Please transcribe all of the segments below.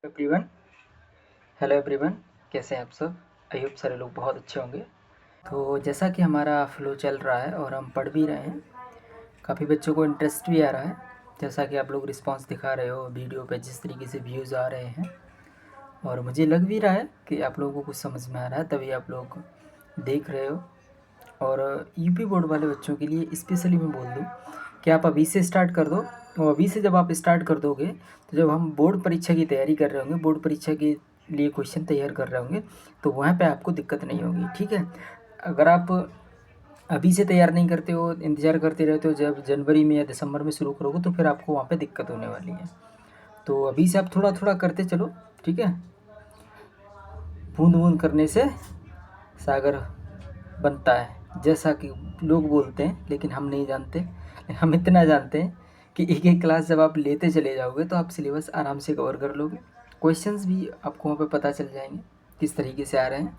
Everyone hello everyone, कैसे हैं आप सब। आई होप सारे लोग बहुत अच्छे होंगे। तो जैसा कि हमारा फ्लो चल रहा है और हम पढ़ भी रहे हैं, काफ़ी बच्चों को इंटरेस्ट भी आ रहा है। जैसा कि आप लोग रिस्पांस दिखा रहे हो वीडियो पे, जिस तरीके से व्यूज़ आ रहे हैं, और मुझे लग भी रहा है कि आप लोगों को कुछ समझ में आ रहा है, तभी आप लोग देख रहे हो। और यूपी बोर्ड वाले बच्चों के लिए स्पेशली मैं बोल दूँ कि आप अभी से स्टार्ट कर दो। और अभी से जब आप स्टार्ट कर दोगे तो जब हम बोर्ड परीक्षा की तैयारी कर रहे होंगे, बोर्ड परीक्षा के लिए क्वेश्चन तैयार कर रहे होंगे, तो वहाँ पे आपको दिक्कत नहीं होगी। ठीक है, अगर आप अभी से तैयार नहीं करते हो, इंतज़ार करते रहते हो जब जनवरी में या दिसंबर में शुरू करोगे, तो फिर आपको वहाँ पे दिक्कत होने वाली है। तो अभी से आप थोड़ा थोड़ा करते चलो, ठीक है। बूंद बूंद करने से सागर बनता है, जैसा कि लोग बोलते हैं, लेकिन हम नहीं जानते। हम इतना जानते हैं कि एक एक क्लास जब आप लेते चले जाओगे तो आप सिलेबस आराम से कवर कर लोगे। क्वेश्चंस भी आपको वहाँ पे पता चल जाएंगे किस तरीके से आ रहे हैं।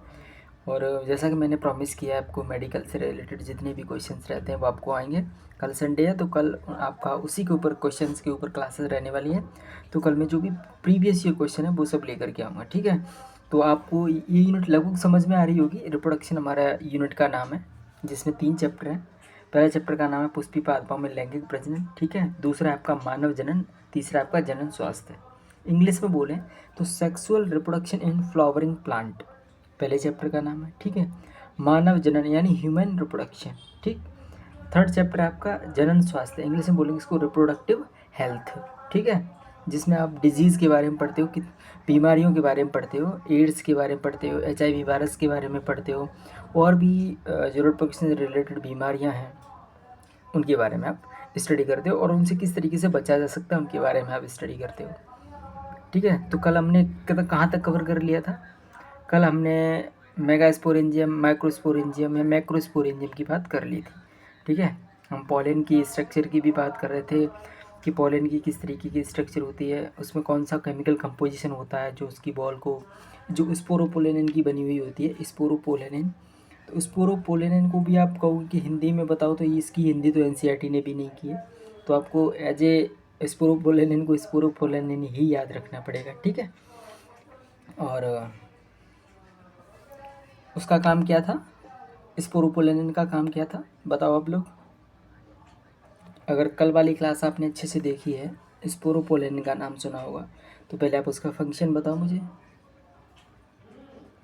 और जैसा कि मैंने प्रॉमिस किया है आपको, मेडिकल से रिलेटेड जितने भी क्वेश्चंस रहते हैं वो आपको आएंगे। कल संडे है तो कल आपका उसी के ऊपर, क्वेश्चंस के ऊपर क्लासेस रहने वाली है। तो कल मैं जो भी प्रीवियस ईयर क्वेश्चन है वो सब लेकर के आऊँगा, ठीक है। तो आपको ये यूनिट लगभग समझ में आ रही होगी। रिप्रोडक्शन हमारा यूनिट का नाम है, जिसमें 3 चैप्टर हैं। पहला चैप्टर का नाम है पुष्पी पादपों में लैंगिक प्रजनन, ठीक है। दूसरा आपका मानव जनन, तीसरा आपका जनन स्वास्थ्य। इंग्लिश में बोलें तो sexual reproduction in flowering plant पहले चैप्टर का नाम है, ठीक है। मानव जनन यानी ह्यूमन रिप्रोडक्शन, ठीक। थर्ड चैप्टर आपका जनन स्वास्थ्य, इंग्लिश में बोलेंगे इसको रिप्रोडक्टिव हेल्थ, ठीक है। जिसमें आप डिजीज़ के बारे में पढ़ते हो, कि बीमारियों के बारे में पढ़ते हो, एड्स के बारे में पढ़ते हो, HIV वायरस के बारे में पढ़ते हो, और भी जो रिप्रोडक्शन से रिलेटेड बीमारियां हैं उनके बारे में आप स्टडी करते हो, और उनसे किस तरीके से बचा जा सकता है उनके बारे में आप स्टडी करते हो, ठीक है। तो कल हमने कहाँ तक कवर कर लिया था। कल हमने मेगास्पोरेंजियम, माइक्रोस्पोरेंजियम या मैक्रोस्पोरेंजियम की बात कर ली थी, ठीक है। हम पोलन की स्ट्रक्चर की भी बात कर रहे थे कि पोलन की किस तरीके की स्ट्रक्चर होती है, उसमें कौन सा केमिकल कंपोजिशन होता है जो उसकी बॉल को, जो स्पोरोपोलेनिन की बनी हुई होती है, स्पोरोपोलेनिन। तो स्पोरोपोलेनिन को भी आप कहोगे कि हिंदी में बताओ, तो इसकी हिंदी तो NCERT ने भी नहीं की है, तो आपको एज ए स्पोरोपोलेनिन को स्पोरोपोलेनिन ही याद रखना पड़ेगा, ठीक है। और उसका काम क्या था, स्पोरोपोलेनिन का काम क्या था, बताओ आप लोग। अगर कल वाली क्लास आपने अच्छे से देखी है, स्पोरोपोलेनिन का नाम सुना होगा, तो पहले आप उसका फंक्शन बताओ मुझे।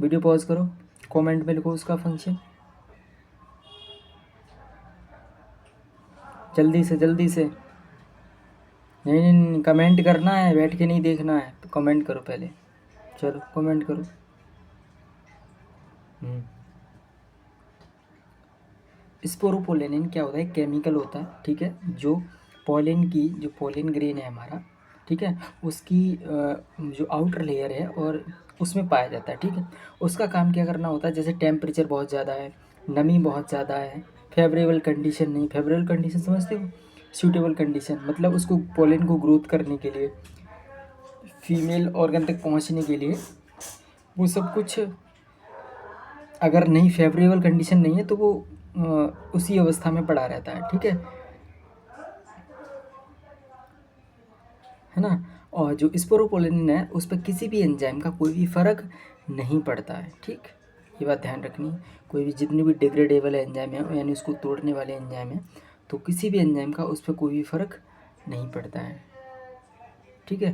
वीडियो पॉज करो, कमेंट में लिखो उसका फंक्शन, जल्दी से जल्दी से। नहीं नहीं नहीं, कमेंट करना है, बैठ के नहीं देखना है, तो कमेंट करो पहले। चलो कमेंट करो। स्पोरोपोलेनिन क्या होता है, केमिकल होता है, ठीक है, जो पोलन की, जो पोलन ग्रेन है हमारा, ठीक है, उसकी जो आउटर लेयर है और उसमें पाया जाता है, ठीक है। उसका काम क्या करना होता है, जैसे टेम्परेचर बहुत ज़्यादा है, नमी बहुत ज़्यादा है, फेवरेबल कंडीशन नहीं, फेवरेबल कंडीशन समझते हो, सूटेबल कंडीशन, मतलब उसको पोलन को ग्रोथ करने के लिए, फीमेल ऑर्गन तक पहुंचने के लिए, वो सब कुछ अगर नहीं, फेवरेबल कंडीशन नहीं है, तो वो उसी अवस्था में पड़ा रहता है, ठीक है ना। और जो स्पोरोपोलेनिन है उस पर किसी भी एंजाइम का कोई भी फ़र्क नहीं पड़ता है, ठीक। ये बात ध्यान रखनी। कोई भी, जितनी भी डिग्रेडेबल एंजाइम है, यानी उसको तोड़ने वाले एंजाइम है, तो किसी भी एंजाइम का उस पर कोई भी फ़र्क नहीं पड़ता है, ठीक है।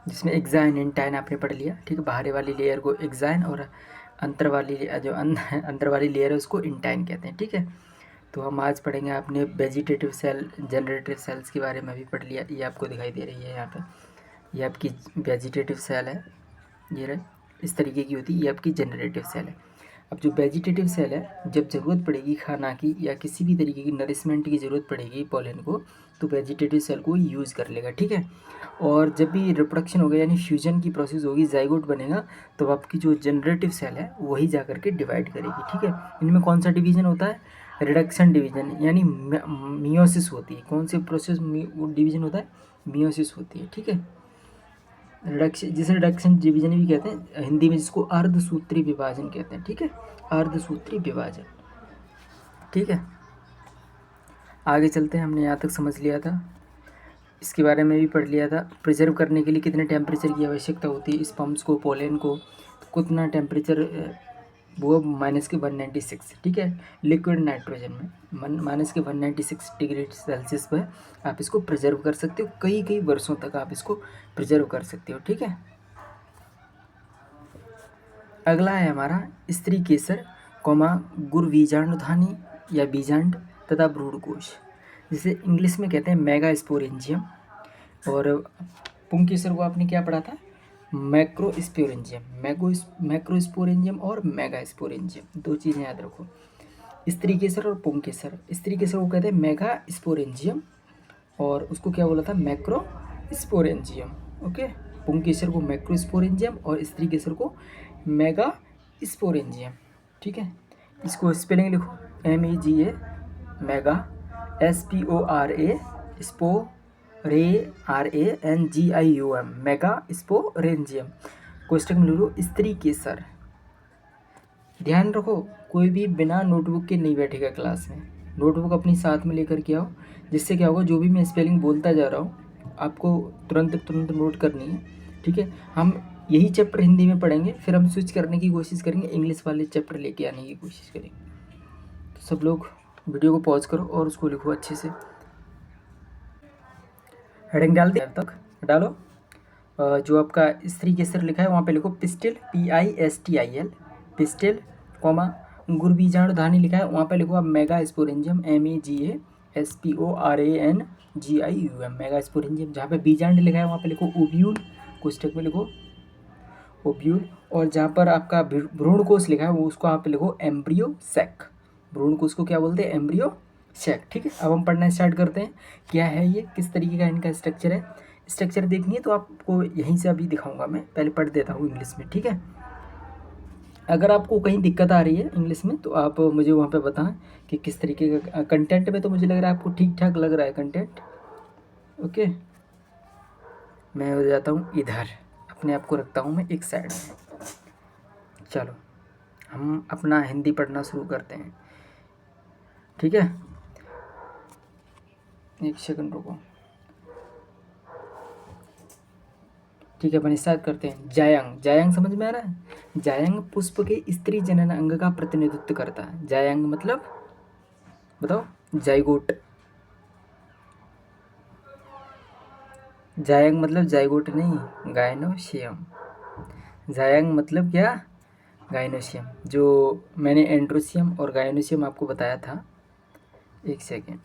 जिसमें एक्साइन इंटाइन आपने पढ़ लिया, ठीक है। बाहरी वाली लेयर को एक्साइन और अंतर वाली, जो अंदर वाली लेयर है उसको इंटाइन कहते हैं, ठीक है। तो हम आज पढ़ेंगे, आपने वेजिटेटिव सेल, जनरेटिव सेल्स के बारे में भी पढ़ लिया। ये आपको दिखाई दे रही है यहाँ पे, ये आपकी वेजिटेटिव सेल है, ये रहे, इस तरीके की होती है, ये आपकी जनरेटिव सेल है। अब जो वेजिटेटिव सेल है, जब ज़रूरत पड़ेगी खाना की या किसी भी तरीके की नरिशमेंट की ज़रूरत पड़ेगी पोलन को, तो वेजिटेटिव सेल को यूज़ कर लेगा, ठीक है। और जब भी रिप्रोडक्शन होगा, यानी फ्यूजन की प्रोसेस होगी, जाइगोट बनेगा, तो आपकी जो जनरेटिव सेल है वही जा करके डिवाइड करेगी, ठीक है। इनमें कौन सा डिवीज़न होता है, रिडक्शन डिवीज़न, यानी मियोसिस होती है। कौन सी प्रोसेस डिवीज़न होता है, मियोसिस होती है, ठीक है। रिडक्शन, जिसे रिडक्शन डिवीजन भी कहते हैं हिंदी में, जिसको अर्धसूत्री विभाजन कहते हैं, ठीक है, अर्धसूत्री विभाजन, ठीक है। आगे चलते हैं, हमने यहाँ तक समझ लिया था। इसके बारे में भी पढ़ लिया था। प्रिजर्व करने के लिए कितने टेम्परेचर की आवश्यकता होती है स्पम्स को, पोलन को, तो कितना टेम्परेचर, वो -196, ठीक है। लिक्विड नाइट्रोजन में -196 डिग्री सेल्सियस पर आप इसको प्रिजर्व कर सकते हो, कई कई वर्षों तक आप इसको प्रिजर्व कर सकते हो, ठीक है। अगला है हमारा स्त्री केसर, गुर बीजांडधानी या बीजांड तथा भ्रूणकोश, जिसे इंग्लिश में कहते हैं मेगास्पोरेंजियम। और पुंकेसर को आपने क्या पढ़ा था, मैक्रोस्पोरेंजियम। मैक्रोस्पोरेंजियम और मेगास्पोरेंजियम, दो चीज़ें याद रखो, स्त्री केसर और पुंकेसर। स्त्री केसर को कहते हैं मेगास्पोरेंजियम और उसको क्या बोला था, मैक्रोस्पोरेंजियम, ओके। पुंकेसर को मैक्रोस्पोरेंजियम और स्त्री केसर को मेगास्पोरेंजियम, ठीक है। इसको स्पेलिंग लिखो, MEGA, mega, SPORA, RANGIUM, megasporangium. कोष्टक में लिखो स्त्री केसर। ध्यान रखो, कोई भी बिना नोटबुक के नहीं बैठेगा क्लास में। नोटबुक अपनी साथ में लेकर के आओ, जिससे क्या होगा, जो भी मैं स्पेलिंग बोलता जा रहा हूँ आपको तुरंत नोट करनी है, ठीक है। हम यही चैप्टर हिंदी में पढ़ेंगे, फिर हम स्विच करने की कोशिश करेंगे, इंग्लिश वाले चैप्टर लेके आने की कोशिश करेंगे। तो सब लोग वीडियो को पॉज करो और उसको लिखो अच्छे से। हेडिंग डाल दी तक, डालो। जो आपका स्त्री केसर लिखा है वहाँ पे लिखो पिस्टिल, PISTIL, पिस्टिल, गुर बीजाणुधानी लिखा है वहाँ पे लिखो आप मेगास्पोरेंजियम, MEGASPORANGIUM, मेगास्पोरेंजियम। जहाँ पे बीजांड लिखा है वहाँ पे लिखो ओव्यूल, कोष्टक में लिखो ओव्यूल। और जहाँ पर आपका भ्रूणकोश लिखा है वो उसको आप लिखो एम्ब्रियो सैक। भ्रूणकोश को क्या बोलते हैं, एम्ब्रियो सैक, ठीक है। अब हम पढ़ना स्टार्ट करते हैं, क्या है ये, किस तरीके का इनका स्ट्रक्चर है। स्ट्रक्चर देखनी है तो आपको यहीं से अभी दिखाऊंगा, मैं पहले पढ़ देता हूँ इंग्लिश में, ठीक है। अगर आपको कहीं दिक्कत आ रही है इंग्लिश में तो आप मुझे वहाँ पे बताएं कि किस तरीके का कंटेंट में, तो मुझे लग रहा है आपको ठीक ठाक लग रहा है कंटेंट, ओके। मैं हो जाता हूँ इधर, अपने आप को रखता हूँ मैं एक साइड में। चलो हम अपना हिंदी पढ़ना शुरू करते हैं, ठीक है। एक सेकंड रुको, ठीक है, अपन स्टार्ट करते हैं। जायांग, जायांग समझ में आ रहा है। जायांग पुष्प के स्त्री जनन अंग का प्रतिनिधित्व करता है। जायांग मतलब बताओ, जाइगोट। जायांग मतलब जाइगोट नहीं, गायनोशियम। जायांग मतलब क्या, गायनोशियम। जो मैंने एंड्रोशियम और गायनोशियम आपको बताया था, एक सेकेंड,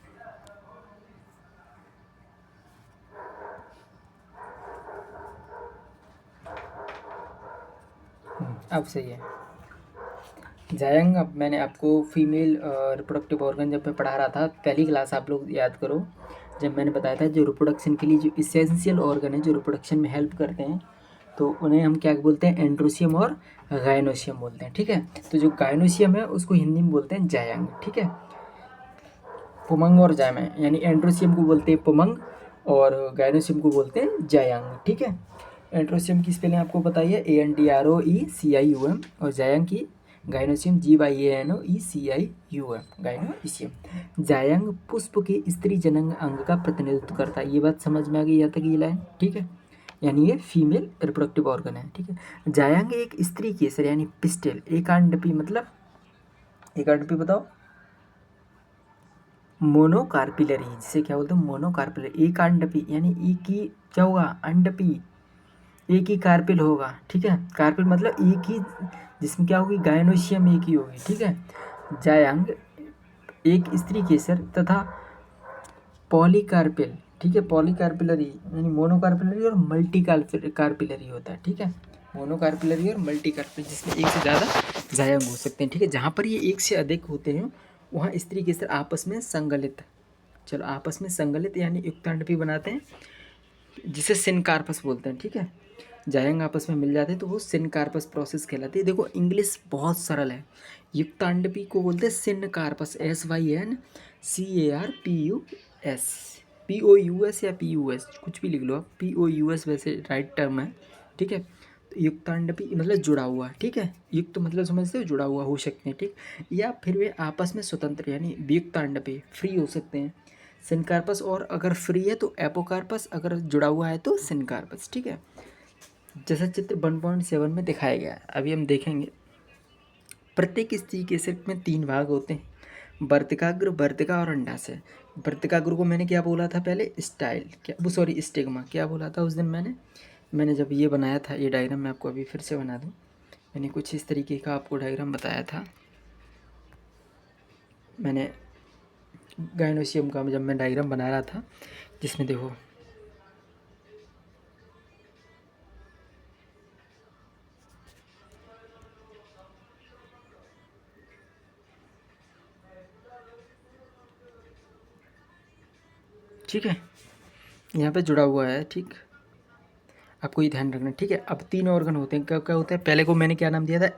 अब सही है। जायंग, अब मैंने आपको फीमेल रिप्रोडक्टिव ऑर्गन जब मैं पढ़ा रहा था पहली क्लास, आप लोग याद करो, जब मैंने बताया था जो रिप्रोडक्शन के लिए जो इसेंशियल ऑर्गन है जो रिप्रोडक्शन में हेल्प करते हैं, तो उन्हें हम क्या बोलते हैं, एंड्रोशियम और गायनोशियम बोलते हैं, ठीक है। तो जो गायनोशियम है उसको हिंदी में बोलते हैं जायंग, ठीक है। पुमंग और जायमे, यानी एंड्रोशियम को बोलते हैं पुमंग और गायनोशियम को बोलते हैं जायांग, ठीक है। एंड्रोशियम की स्पेलिंग आपको बताइए, ANDROECIUM, और जायांग की गायनोशियम GYANOECIUM, गायनोशियम। जायांग पुष्प के स्त्री जनंग अंग का प्रतिनिधित्व करता है। ये बात समझ में आ गई यहाँ तक ये लाइन, ठीक है। यानी ये फीमेल रिप्रोडक्टिव ऑर्गन है, ठीक है। जायांग एक स्त्री केसर यानी पिस्टिल, एकांडपी मतलब, एकांडपी बताओ, मोनोकार्पिलरी, जिसे क्या बोलते हैं, मोनोकार्पिलरी। एक अंडपी यानी एक ही क्या होगा, अंडपी, एक ही कार्पिल होगा, ठीक है। कार्पिल मतलब एक ही, जिसमें क्या होगी, गायनोशियम एक ही होगी, ठीक है। जायांग एक स्त्री केसर तथा पॉलीकार्पिल, ठीक है। पॉलीकार्पिलरी यानी मोनोकार्पिलरी और मल्टी कार्पिलरी होता है, ठीक है। मोनोकार्पिलरी और मल्टी कार्पिलरी, जिसमें एक से ज़्यादा जायांग हो सकते हैं, ठीक है। जहाँ पर ये एक से अधिक होते हैं वहाँ स्त्री केसर आपस में संगलित, चलो आपस में संगलित यानी युक्तांडपी बनाते हैं, जिसे सिनकार्पस बोलते हैं, ठीक है। जायंग आपस में मिल जाते हैं तो वो सिनकार्पस प्रोसेस कहलाती है। देखो इंग्लिश बहुत सरल है, युक्तांडपी को बोलते हैं सिनकार्पस, SYNCARPUS, POUS या PUS, कुछ भी लिख लो आप, POUS वैसे राइट टर्म है, ठीक है। युक्तांडपी मतलब जुड़ा हुआ, ठीक है। युक्त मतलब समझते हो, जुड़ा हुआ हो सकते हैं, ठीक। या फिर वे आपस में स्वतंत्र यानी वियुक्तांडपी, फ्री हो सकते हैं। सिनकार्पस, और अगर फ्री है तो एपोकार्पस, अगर जुड़ा हुआ है तो सिनकार्पस। ठीक है, जैसा चित्र 1.7 में दिखाया गया है। अभी हम देखेंगे प्रत्येक स्त्री के सिर में 3 भाग होते हैं, वर्तिकाग्र, वर्तिका और अंडाशय। वर्तिकाग्र को मैंने क्या बोला था पहले, स्टाइल, क्या वो सॉरी स्टिग्मा, क्या बोला था उस दिन मैंने जब ये बनाया था, ये डायग्राम मैं आपको अभी फिर से बना दूँ। मैंने कुछ इस तरीके का आपको डायग्राम बताया था। मैंने गायनोसियम का जब मैं डायग्राम बना रहा था, जिसमें देखो ठीक है, यहाँ पे जुड़ा हुआ है। ठीक, आपको ये ध्यान रखना। ठीक है, अब 3 ऑर्गन होते हैं। क्या क्या होता है, पहले को मैंने क्या नाम दिया था,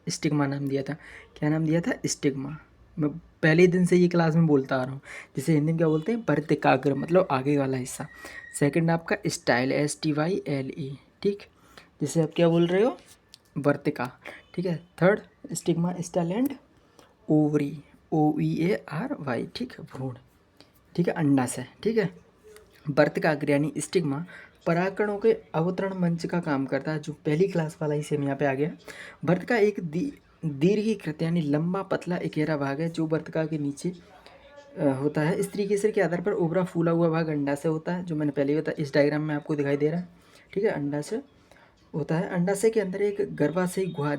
स्टिग्मा नाम दिया था। क्या नाम दिया था, स्टिग्मा। मैं पहले दिन से ये क्लास में बोलता आ रहा हूँ। जिसे हिंदी में क्या बोलते हैं, वर्तिकाग्र, मतलब आगे वाला हिस्सा। सेकंड आपका स्टाइल, STYLE। ठीक, जिसे आप क्या बोल रहे हो, वर्तिका। ठीक है, third stigma, style and ovary, OVARY। ठीक है, भ्रूण। ठीक है, अंडाशय। ठीक है, वर्तिकाग्र यानी स्टिग्मा परागकणों के अवतरण मंच का काम करता है, जो पहली क्लास वाला ही सेम यहाँ पे आ गया। वर्तिका एक दीर्घीकृत यानी लंबा पतला इकेरा भाग है, जो वर्तिका के नीचे होता है। स्त्री के सिर के आधार पर उभरा फूला हुआ भाग अंडाशय होता है, जो मैंने पहले ही बताया, इस डायग्राम में आपको दिखाई दे रहा है। ठीक है, अंडाशय होता है। अंडाशय के अंदर एक गर्भाशयी गुहा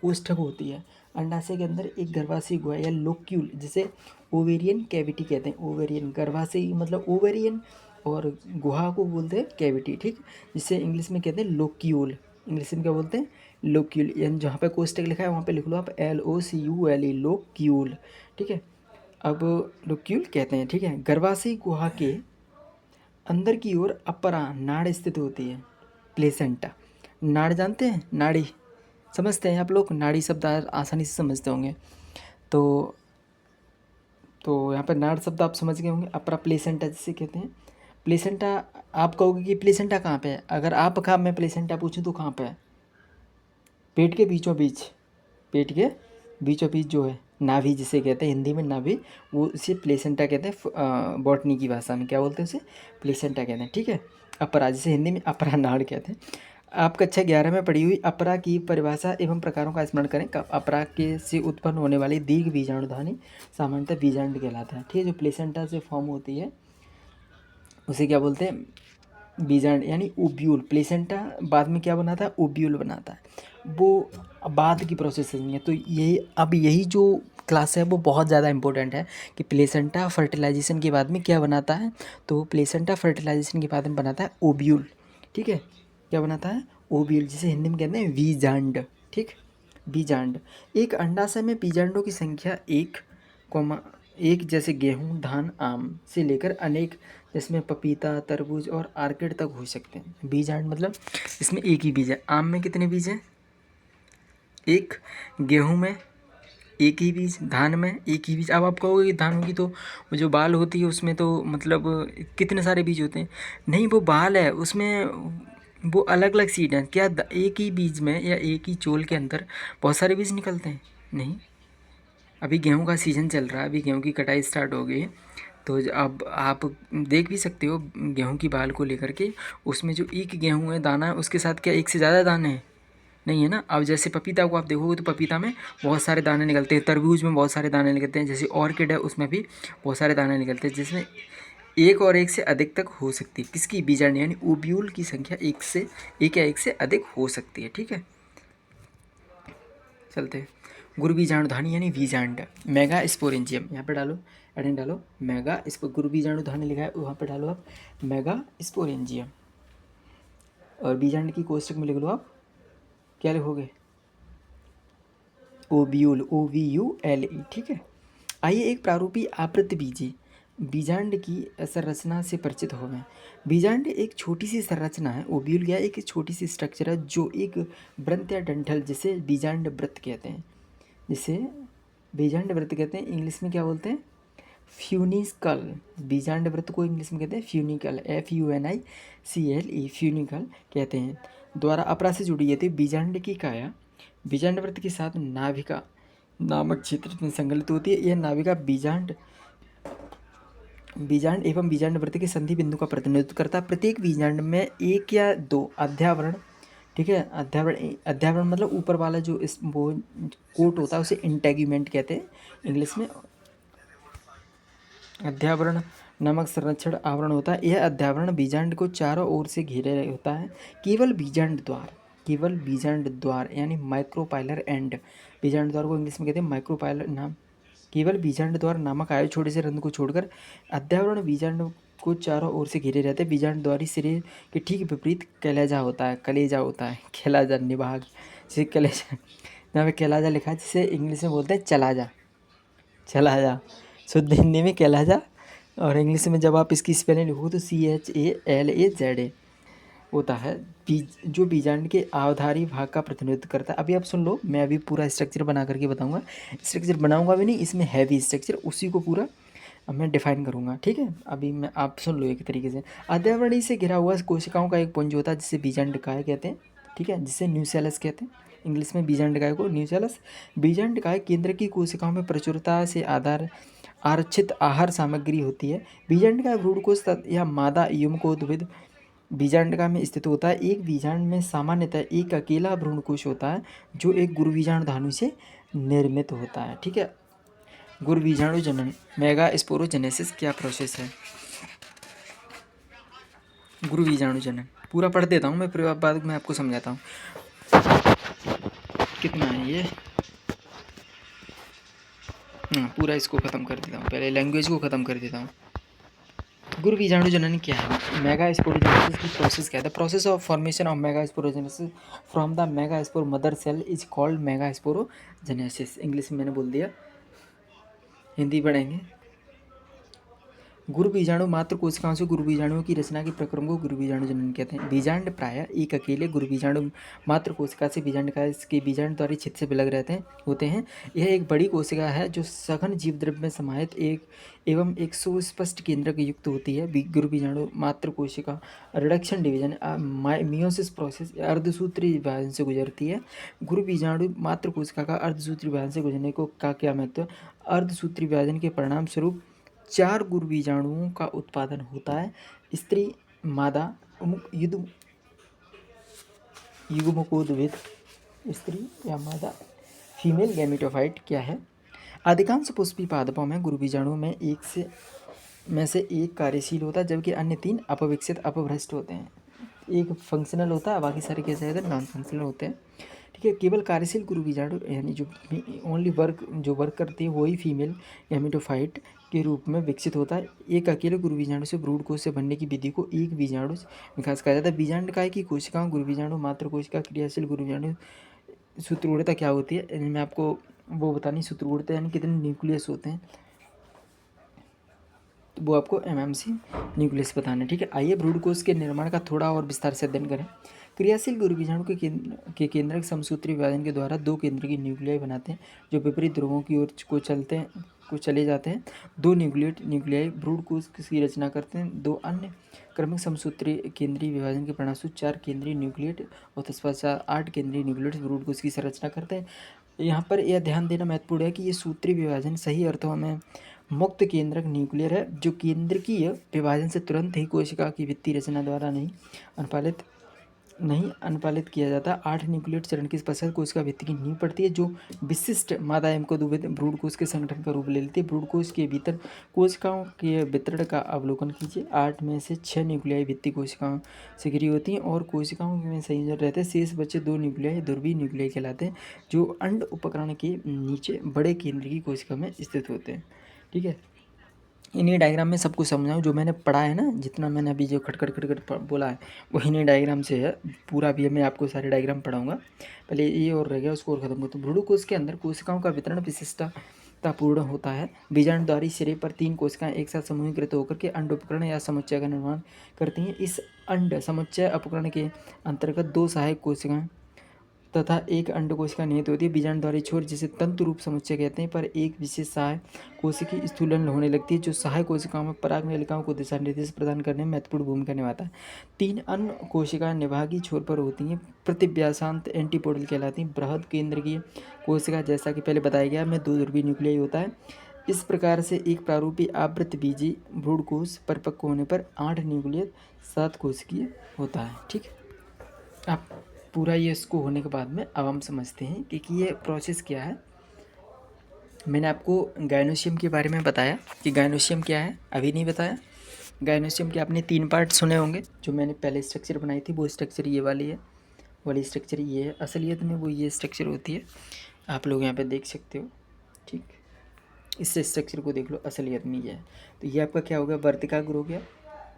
कोष्ठक होती है। अंडाशय के अंदर एक गर्भाशयी गुहा या लोक्यूल, जिसे ओवेरियन कैविटी कहते हैं। ओवेरियन, गर्भाशयी मतलब ओवेरियन, और गुहा को बोलते हैं कैविटी। ठीक, जिसे इंग्लिश में कहते हैं लोक्यूल। इंग्लिश में क्या बोलते हैं, लोक्यूल। यानी जहाँ पे कोष्ठक लिखा है वहाँ पे लिख लो आप LOCULE, लोक्यूल। ठीक है, अब लोक्यूल कहते हैं। ठीक है, गर्भाशयी गुहा के अंदर की ओर अपरा नाड़ स्थित होती है, प्लेसेंटा। नाड़ जानते हैं, नाड़ी समझते हैं आप लोग, नाड़ी शब्द आसानी से समझते होंगे। तो यहाँ पर नाड़ शब्द आप समझ गए होंगे। अपरा प्लेसेंटा जिसे कहते हैं। प्लेसेंटा, आप कहोगे कि प्लेसेंटा कहाँ पे है, अगर आप कहा मैं प्लेसेंटा पूछूं तो कहाँ पे है, पेट के बीचों बीच, पेट के बीचों बीच जो है नाभि जिसे कहते हैं हिंदी में नाभि, वो इसे प्लेसेंटा कहते हैं। बॉटनी की भाषा में क्या बोलते हैं, उसे प्लेसेंटा कहते हैं। ठीक है, अपरा जिसे हिंदी में अपरा नाड़ कहते हैं। आप कक्षा 11 में पढ़ी हुई अपरा की परिभाषा एवं प्रकारों का स्मरण करें। अपरा के से उत्पन्न होने वाली दीर्घ बीजाणुधानी सामान्यतः बीजांड कहलाता है। ठीक है, जो प्लेसेंटा से फॉर्म होती है उसे क्या बोलते हैं, बीजांड यानी ओब्यूल। प्लेसेंटा बाद में क्या बनाता है, ओब्यूल बनाता है, वो बाद की प्रोसेसिंग है। तो यही जो क्लास है वो बहुत ज़्यादा इंपॉर्टेंट है कि प्लेसेंटा फर्टिलाइजेशन के बाद में क्या बनाता है, तो प्लेसेंटा फर्टिलाइजेशन के बाद में बनाता है ओब्यूल। ठीक है, क्या बनाता है, ओब्यूल, जिसे हिंदी में कहते हैं बीजांड। ठीक, बीजांड। एक अंडाशय में बीजांडों की संख्या 1, जैसे गेहूँ, धान, आम से लेकर अनेक, जिसमें पपीता, तरबूज और आर्किड तक हो सकते हैं। बीजांड मतलब इसमें एक ही बीज है। आम में कितने बीज हैं, 1, गेहूँ में एक ही बीज, धान में एक ही बीज। अब आप कहोगे कि धान की तो वो जो बाल होती है उसमें तो मतलब कितने सारे बीज होते हैं, नहीं वो बाल है, उसमें वो अलग अलग सीड हैं। क्या एक ही बीज में या एक ही चोल के अंदर बहुत सारे बीज निकलते हैं, नहीं। अभी गेहूं का सीज़न चल रहा है, अभी गेहूं की कटाई स्टार्ट हो गई है, तो अब आप देख भी सकते हो गेहूं की बाल को लेकर के, उसमें जो एक गेहूं है दाना है उसके साथ क्या एक से ज़्यादा दाने हैं, नहीं है ना। अब जैसे पपीता को आप देखोगे तो पपीता में बहुत सारे दाने निकलते हैं, तरबूज में बहुत सारे दाने निकलते हैं, जैसे ऑर्किड है उसमें भी बहुत सारे दाने निकलते हैं, जिसमें एक और एक से अधिक तक हो सकती है। किसकी, बीजांड यानी ओब्यूल की संख्या एक या एक से अधिक हो सकती है। ठीक है, चलते हैं। गुरु बीजाणुधानी यानी बीजांड, मेगा स्पोरेंजियम, यहाँ पे डालो, एडेन डालो, मेगा गुरु बीजाणुधानी लिखा है वहाँ पे डालो आप मेगा स्पोरेंजियम, और बीजांड की कोष्टक में लिख लो आप, क्या लिखोगे, ओब्यूल, OVULE। ठीक है, आइए एक प्रारूपी आवृत्त बीजी बीजांड की संरचना से परिचित हो गए। बीजांड एक छोटी सी संरचना है, ओब्यूल या एक छोटी सी स्ट्रक्चर है जो एक वृत्त या डंठल, जिसे बीजांड वृत्त कहते हैं, जिसे बीजांड वृत्त कहते हैं। इंग्लिश में क्या बोलते हैं, फ्यूनिकल। बीजांड वृत्त को इंग्लिश में कहते हैं फ्यूनिकल, FUNICLE, फ्यूनिकल कहते हैं। द्वारा अपरा से जुड़ी है। बीजांड की काया बीजांड वृत्त के साथ नाभिका नामक क्षेत्र में संकलित होती है। यह नाभिका बीजांड बीजांड एवं बीजांड वृत्त के संधि बिंदु का प्रतिनिधित्व करता है। प्रत्येक बीजांड में एक या दो अध्यावरण, ठीक है, अध्यावरण मतलब ऊपर वाला जो इस वो कोट होता है उसे इंटेग्यूमेंट कहते हैं इंग्लिश में। अध्यावरण नामक संरक्षण आवरण होता है। यह अध्यावरण बीजांड को चारों ओर से घेरे होता है। केवल बीजांड द्वार यानी माइक्रोपाइलर एंड, बीजांड द्वार को इंग्लिश में कहते हैं माइक्रोपाइलर नाम, केवल बीजांड द्वार नामक आयु छोटे से रंध्र को छोड़कर अध्यावरण बीजांड को चारों ओर से घेरे रहते हैं। बीजांड द्वारी सिरे के ठीक विपरीत कलेजा होता है, कलेजा निभाग, जिसे कलेजा, यहाँ पे कलेजा लिखा है जिसे इंग्लिश में बोलते हैं चला जा, शुद्ध हिंदी में कलेजा, और इंग्लिश में जब आप इसकी स्पेलिंग लिखो तो CHALAZA होता है। जो बीजांड के अवधारी भाग का प्रतिनिधित्व करता है। अभी आप सुन लो, मैं अभी पूरा स्ट्रक्चर बना करके बताऊंगा। स्ट्रक्चर बनाऊंगा भी नहीं, इसमें है भी स्ट्रक्चर, उसी को पूरा मैं डिफाइन करूंगा, ठीक है। अभी मैं आप सुन लो एक तरीके से। अध्यावरणी से घिरा हुआ कोशिकाओं का एक पुंज होता है जिसे बीजांडकाय कहते हैं, ठीक है, जिसे न्यूसेलस कहते हैं इंग्लिश में, बीजांडकाय को न्यूसेलस। बीजांडकाय केंद्र की कोशिकाओं में प्रचुरता से आरक्षित आहार सामग्री होती है। बीजांडकाय भ्रूणकोश या मादा युग्मकोद्भिद बीजांडका में स्थित होता है। एक बीजांड में सामान्यतः एक अकेला भ्रूणकोश होता है जो एक गुरुबीजाणु धानु से निर्मित होता है, ठीक है। गुरुबीजाणु जनन मेगास्पोरोजेनेसिस क्या प्रोसेस है? गुरुबीजाणु जनन पूरा पढ़ देता हूँ मैं, फिर बाद में आपको समझाता हूँ। कितना है ये? पूरा इसको ख़त्म कर देता हूँ, पहले लैंग्वेज को ख़त्म कर देता हूँ। गुरुबीजाणु जनन क्या है? मेगास्पोरोजेनेसिस की प्रोसेस क्या है? The process of formation of megasporogenesis from the megaspore mother cell is called megasporogenesis. English में मैंने बोल दिया, हिंदी पढ़ेंगे। गुरुबीजाणु मात्र कोशिकाओं से गुरुबीजाणुओं की रचना के प्रक्रम को गुरुबीजाणु जनन कहते हैं। बीजांड प्रायः एक अकेले गुरुबीजाणु मात्र कोशिका से बीजांडकाय के बीजांड द्वारा छिद से अलग होते हैं। यह एक बड़ी कोशिका है जो सघन जीवद्रव्य में समाहित एवं एक सुस्पष्ट केंद्रक युक्त होती है। गुरुबीजाणु मात्र कोशिका रिडक्शन डिवीजन मियोसिस प्रोसेस अर्धसूत्री विभाजन से गुजरती है। गुरुबीजाणु मात्र कोशिका का अर्धसूत्री विभाजन से गुजरने को का क्या महत्व? अर्धसूत्री विभाजन के परिणाम स्वरूप 4 गुरुबीजाणुओं का उत्पादन होता है। स्त्री मादा युग्मकोद्भिद, स्त्री या मादा फीमेल गैमेटोफाइट क्या है? अधिकांश पुष्पी पादपों में गुरुबीजाणुओं में से एक कार्यशील होता है जबकि अन्य 3 अपविकसित अपभ्रष्ट होते हैं। एक फंक्शनल होता है, बाकी सारे कैसे होते हैं? नॉन फंक्शनल होते हैं, ठीक है। केवल कार्यशील गुरुबीजाणु यानी जो ओनली वर्क करती है वही फीमेल गैमेटोफाइट के रूप में विकसित होता है। एक अकेले गुरुबीजाणु से भ्रूणकोश से बनने की विधि को एक बीजाणु विकास कहा जाता है। बीजांडकाय की कोशिकाओं गुरुबीजाणु मात्र कोशिका क्रियाशील गुरुबीजाणु सूत्रगुणता क्या होती है? मैं आपको वो बतानी, सूत्रगुणता यानी कितने न्यूक्लियस होते हैं, तो वो आपको MMC न्यूक्लियस बताना है, ठीक है। आइए भ्रूणकोश के निर्माण का थोड़ा और विस्तार से अध्ययन करें। क्रियाशील गुरुबीजाणु के केंद्रक समसूत्री विभाजन के द्वारा 2 केंद्र की न्यूक्लियाई बनाते हैं जो विपरीत ध्रुवों की ओर को चले जाते हैं। 2 न्यूक्लियाई भ्रूणकोश की रचना करते हैं। 2 अन्य क्रमिक समसूत्री केंद्रीय विभाजन के परिणामस्वरूप 4 केंद्रीय न्यूक्लिएट और तत्पश्चात 8 केंद्रीय न्यूक्लिएट भ्रूणकोश की संरचना करते हैं। यहाँ पर यह ध्यान देना महत्वपूर्ण है कि ये सूत्री विभाजन सही अर्थों में मुक्त केंद्रक न्यूक्लियर है जो केंद्रकीय विभाजन से तुरंत ही कोशिका की भित्ति रचना द्वारा नहीं अनुपालित किया जाता। 8 न्यूक्लिएट चरण के पश्चात कोशिका भित्ति की नींव पड़ती है जो विशिष्ट मादा एम्कोद्भिद भ्रूणकोश के संगठन का रूप ले लेती है। भ्रूणकोश के भीतर कोशिकाओं के वितरण का अवलोकन कीजिए। 8 में से 6 न्यूक्लियाई भित्ति कोशिकाओं से घिरी होती हैं और कोशिकाओं में संयोजन रहते हैं। शेष बचे 2 न्यूक्लियाई ध्रुवीय न्यूक्लियाई कहलाते हैं जो अंड उपकरण के नीचे बड़े केंद्र की कोशिका में स्थित होते हैं, ठीक है। इन्हीं डायग्राम में सब कुछ समझाऊँ जो मैंने पढ़ा है ना, जितना मैंने अभी जो खटखट बोला है वो इन्हीं डायग्राम से है पूरा। भी मैं आपको सारे डायग्राम पढ़ाऊँगा। पहले ये और रह गया, उसको और खत्म करते हैं। भ्रूणकोश के अंदर कोशिकाओं का वितरण विशिष्टतापूर्ण होता है। बीजाणुधारी सिरे पर 3 कोशिकाएं एक साथ समूहीकृत होकर के अंड उपकरण या समुच्चय का निर्माण करती हैं। इस अंड समुच्चय उपकरण के अंतर्गत 2 सहायक कोशिकाएं तथा एक अंड कोशिका निहित होती है। बीजाणुधारी छोर जिसे तंतु रूप समुच्चय कहते हैं पर एक विशेष सहायक कोशिकी स्थूलन होने लगती है जो सहायक कोशिकाओं में पराग नलिकाओं को दिशा निर्देश प्रदान करने में महत्वपूर्ण भूमिका निभाता है। 3 अन्य कोशिकाएं निभागी छोर पर होती हैं, प्रतिव्यासांत एंटीपोडल कहलाती हैं। बृहद केंद्र की कोशिका जैसा कि पहले बताया गया में 2 ध्रुवीय न्यूक्लियाई होता है। इस प्रकार से एक प्रारूपी आवृत्त बीजी भ्रूणकोश परिपक्व होने पर 8 न्यूक्लियस 7 कोशिकीय होता है। ठीक है, अब पूरा ये इसको होने के बाद में अब हम समझते हैं कि ये प्रोसेस क्या है। मैंने आपको गायनोसियम के बारे में बताया कि गायनोसियम क्या है, अभी नहीं बताया। गायनोसियम के आपने 3 पार्ट सुने होंगे। जो मैंने पहले स्ट्रक्चर बनाई थी वो स्ट्रक्चर ये वाली है, वाली स्ट्रक्चर ये है। असलियत में वो ये स्ट्रक्चर होती है, आप लोग यहाँ पे देख सकते हो। ठीक, इस स्ट्रक्चर को देख लो, असलियत में ये है। तो ये आपका क्या हो गया, वर्तिकाग्र हो गया।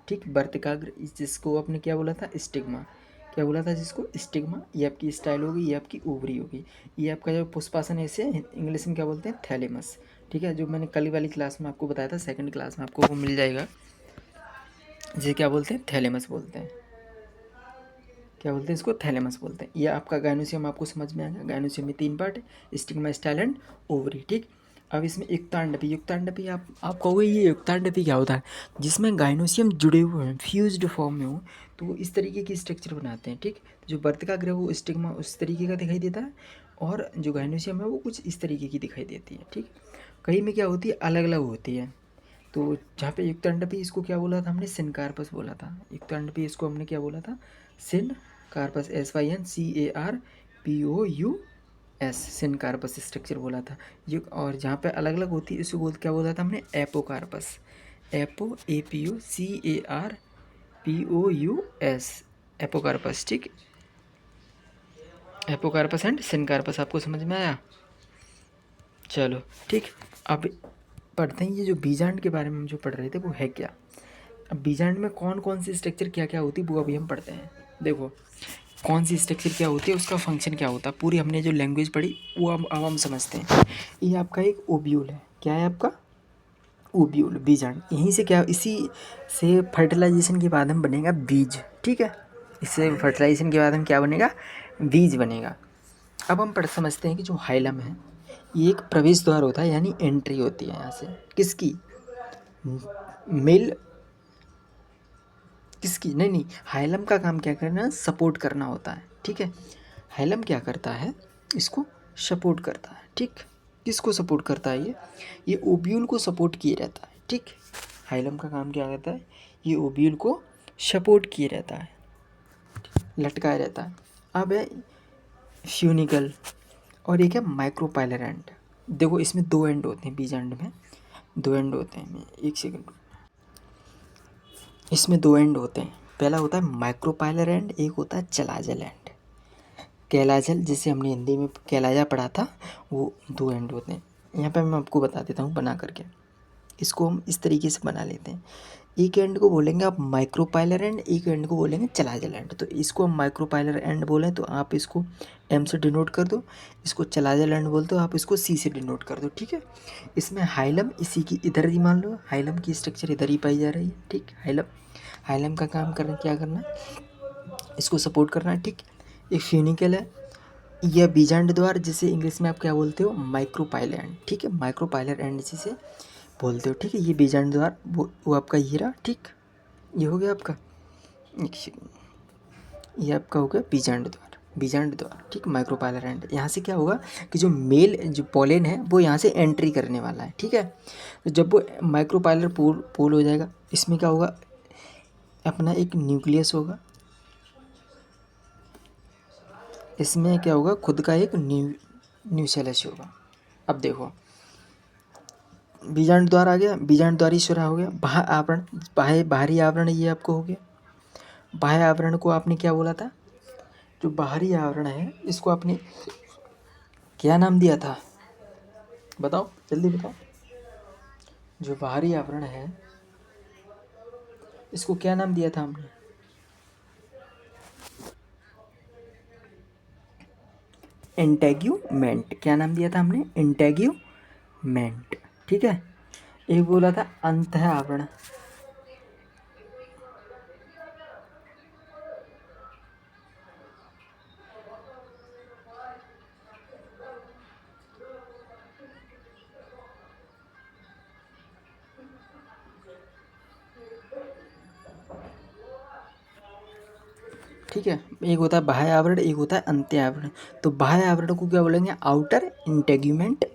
ठीक, वर्तिकाग्र, जिसको आपने क्या बोला था, स्टिग्मा। क्या बोला था जिसको, स्टिग्मा। ये आपकी स्टाइल होगी, ये आपकी ओवरी होगी। ये आपका जो पुष्पासन ऐसे इंग्लिश में क्या बोलते हैं, थैलेमस। ठीक है, जो मैंने कल वाली क्लास में आपको बताया था, सेकंड क्लास में आपको वो मिल जाएगा। ये क्या बोलते हैं, थैलेमस बोलते हैं। क्या बोलते हैं इसको, थैलेमस बोलते हैं। ये आपका गायनोसियम आपको समझ में आ गया। गायनोसियम में 3 पार्ट है, स्टिग्मा, स्टाइल एंड ओवरी। ठीक, अब इसमें युक्तांडपी। युक्तांडपी आप कहोगे ये युक्तांडपी क्या होता है, जिसमें गायनोसियम जुड़े हुए हैं, फ्यूज्ड फॉर्म में हो, तो वो इस तरीके की स्ट्रक्चर बनाते हैं। ठीक, जो वर्तिकाग्र वो स्टिग्मा उस तरीके का दिखाई देता है, और जो गायनोसियम है वो कुछ इस तरीके की दिखाई देती है। ठीक, कहीं में क्या होती है, अलग अलग होती है। तो जहाँ पे युक्तांडपी, इसको क्या बोला था हमने, सिनकार्पस बोला था। युक्तांडपी इसको हमने क्या बोला था, सिनकार्पस, SYNCARPOUS, सिनकार्पस स्ट्रक्चर बोला था। ये और जहाँ पे अलग अलग होती है इसको क्या बोला था हमने, एपोकार्पस। APOCARPOUS, apocarpous. ठीक, एपोकार्पस एंड सिनकार्पस, आपको समझ में आया। चलो ठीक, अब पढ़ते हैं ये जो बीजांड के बारे में हम जो पढ़ रहे थे वो है क्या। अब बीजांड में कौन कौन सी स्ट्रक्चर क्या क्या होती है वो अभी हम पढ़ते हैं। देखो कौन सी स्ट्रक्चर क्या होती है, उसका फंक्शन क्या होता है, पूरी हमने जो लैंग्वेज पढ़ी वो अब हम समझते हैं। ये आपका एक ओब्यूल है। क्या है आपका, ओब्यूल, बीजांड। यहीं से क्या, इसी से फर्टिलाइजेशन के बाद हम बनेगा बीज। ठीक है, इससे फर्टिलाइजेशन के बाद हम क्या बनेगा, बीज बनेगा। अब हम पढ़ समझते हैं कि जो हाइलम है ये एक प्रवेश द्वार होता है, यानी एंट्री होती है यहाँ से, किसकी, मेल, किसकी, नहीं, हाइलम का काम क्या करना, सपोर्ट करना होता है। ठीक है, हाइलम क्या करता है, इसको सपोर्ट करता है। ठीक, किसको सपोर्ट करता है, ये ओब्यूल को सपोर्ट किए रहता है। ठीक, हाइलम का काम क्या करता है, ये ओब्यूल को सपोर्ट किए रहता है, लटकाए रहता है। अब है फ्यूनिकल, और एक है माइक्रोपाइलर एंड। देखो इसमें 2 एंड होते हैं, बीजांड में 2 एंड होते हैं। एक सेकंड, इसमें 2 एंड होते हैं। पहला होता है माइक्रोपाइलर एंड, एक होता है चलाजल एंड। कैलाजल, जिसे हमने हिंदी में कैलाजा पढ़ा था, वो 2 एंड होते हैं। यहाँ पे मैं आपको बता देता हूँ बना करके। इसको हम इस तरीके से बना लेते हैं। एक एंड को बोलेंगे आप माइक्रोपाइलर एंड, एक एंड को बोलेंगे चलाजल एंड। तो इसको हम माइक्रोपाइलर एंड बोलें तो आप इसको एम से डिनोट कर दो, इसको चलाजल एंड बोलते हो आप इसको सी से डिनोट कर दो। ठीक है, इसमें हाइलम इसी की इधर ही मान लो, हाइलम की स्ट्रक्चर इधर ही पाई जा रही है। ठीक, हाइलम का काम करना, क्या करना, इसको सपोर्ट करना है। ठीक, एक फ्यूनिकल है, यह बीजांड द्वार, जिसे इंग्लिश में आप क्या बोलते हो, माइक्रोपाइलर एंड। ठीक है, माइक्रोपाइलर एंड जिसे बोलते हो। ठीक है, ये बीजांड द्वार वो आपका ये रहा। ठीक, ये हो गया आपका, ये आपका हो गया बीजांड द्वार, बीजांड द्वार। ठीक, माइक्रोपाइलर एंड। यहाँ से क्या होगा कि जो मेल जो पोलन है वो यहाँ से एंट्री करने वाला है। ठीक है, तो जब वो माइक्रोपाइलर पोल हो जाएगा, इसमें क्या होगा, अपना एक न्यूक्लियस होगा, इसमें क्या होगा, खुद का एक न्यूसेलस होगा। अब देखो बीजांड द्वार आ गया, बीजांड द्वार ईश्वरा हो गया। बाह्य आवरण, बाहरी आवरण ये आपको हो गया। बाह्य आवरण को आपने क्या बोला था, जो बाहरी आवरण है इसको आपने क्या नाम दिया था, बताओ जल्दी बताओ। जो बाहरी आवरण है इसको क्या नाम दिया था हमने, इंटेग्यूमेंट। क्या नाम दिया था हमने, इंटेग्यूमेंट। ठीक है, एक बोला था अंतः आवरण, ठीक है। एक होता है बाह्य आवरण, एक होता है अंत्य आवरण। तो बाह्य आवरण को क्या बोलेंगे, आउटर इंटेग्यूमेंट,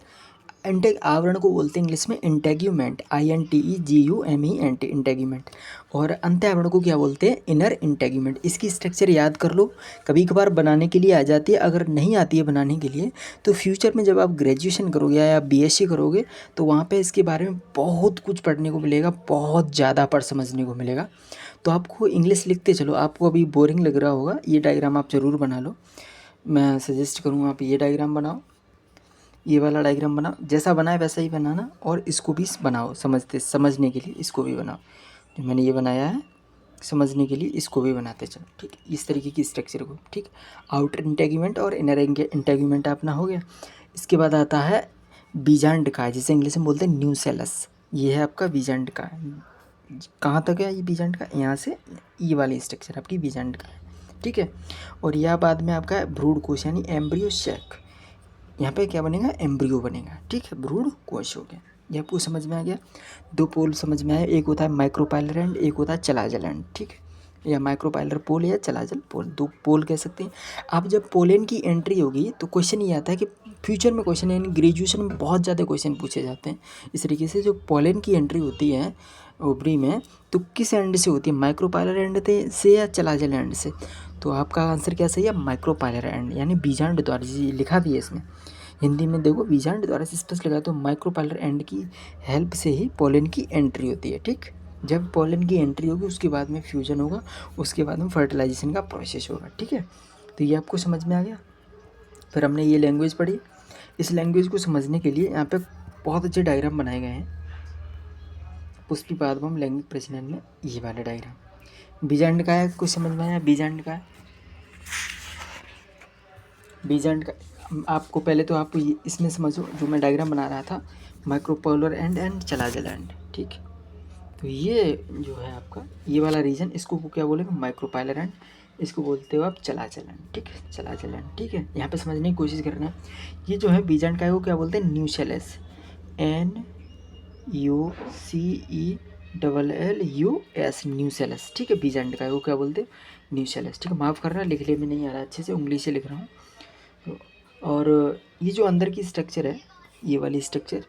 आवरण को बोलते हैं इंग्लिश में इंटेग्यूमेंट, INTEGUMENT, इंटेग्यूमेंट। और अंत्य आवरण को क्या बोलते हैं? Inner integument. इसकी स्ट्रक्चर याद कर लो, कभी कभार बनाने के लिए आ जाती है। अगर नहीं आती है बनाने के लिए तो फ्यूचर में जब आप ग्रेजुएशन करोगे या BSc करोगे तो वहाँ पे इसके बारे में बहुत कुछ पढ़ने को मिलेगा, बहुत ज़्यादा पढ़ समझने को मिलेगा। तो आपको इंग्लिश लिखते चलो। आपको अभी बोरिंग लग रहा होगा, ये डायग्राम आप ज़रूर बना लो। मैं सजेस्ट करूँगा आप ये डायग्राम बनाओ, ये वाला डायग्राम बनाओ, जैसा बनाए वैसा ही बनाना। और इसको भी बनाओ, समझने के लिए इसको भी बनाओ। जो मैंने ये बनाया है समझने के लिए इसको भी बनाते चलो, ठीक है। इस तरीके की स्ट्रक्चर को, ठीक। आउटर इंटेग्यूमेंट और इनर इंटेग्यूमेंट अपना हो गया। इसके बाद आता है बीजांड का, जिसे इंग्लिश में बोलते हैं न्यूसेलस। ये है आपका बीजांड का। कहाँ तक है ये बीजांड का? यहाँ से ये वाली स्ट्रक्चर आपकी बीजांड का है, ठीक है। और यह बाद में आपका भ्रूण कोश यानी एम्ब्रियो सैक। यहाँ पे क्या बनेगा? एम्ब्रियो बनेगा, ठीक है। भ्रूण कोश हो गया। ये आपको समझ में आ गया? दो पोल समझ में आया, एक होता है माइक्रोपाइलर एंड, एक होता है चलाजल एंड, ठीक है। या माइक्रोपाइलर पोल या चलाजल पोल, दो पोल कह सकते हैं। अब जब पोलेन की एंट्री होगी तो क्वेश्चन ये आता है कि फ्यूचर में क्वेश्चन, यानी ग्रेजुएशन में बहुत ज़्यादा क्वेश्चन पूछे जाते हैं इस तरीके से। जो पोलेन की एंट्री होती है ओवरी में तो किस एंड से होती है? माइक्रोपाइलर एंड से या चलाजल एंड से? तो आपका आंसर क्या सही है? माइक्रोपाइलर एंड यानी बीजांड द्वारा। जी लिखा भी है इसमें हिंदी में, देखो बीजांड द्वारा से स्पष्ट लगा। तो माइक्रोपाइलर एंड की हेल्प से ही पोलेन की एंट्री होती है, ठीक। जब पोलेन की एंट्री होगी उसके बाद में फ्यूजन होगा, उसके बाद में फर्टिलाइजेशन का प्रोसेस होगा, ठीक है। तो ये आपको समझ में आ गया। फिर हमने ये लैंग्वेज पढ़ी। इस लैंग्वेज को समझने के लिए यहाँ पे बहुत अच्छे डायग्राम बनाए गए हैं पुष्पी पादपम लैंग्वेज प्रचलन में। ये वाला डायग्राम बीजांड का है, कुछ समझ में आया? बीजांड का है, बीजांड का। आपको पहले तो आप इसमें समझो, जो मैं डायग्राम बना रहा था, माइक्रोपोलर एंड चलाजल एंड, ठीक। तो ये जो है आपका ये वाला रीजन, इसको क्या बोलेंगे? Micropylar and. इसको बोलते हो आप चलाजल एंड, ठीक है। चलाजल एंड, ठीक है। यहाँ पे समझने की कोशिश करना है। ये जो है बीजांड का है वो क्या बोलते हैं? न्यूसेलस, NUCELLUS, न्यूसेलस, ठीक है। बीजांड का है वो क्या बोलते हैं? न्यूसेलस, ठीक है। माफ़ करना, लिखने में नहीं आ रहा अच्छे से, उंगली से लिख रहा हूँ। और ये जो अंदर की स्ट्रक्चर है, ये वाली स्ट्रक्चर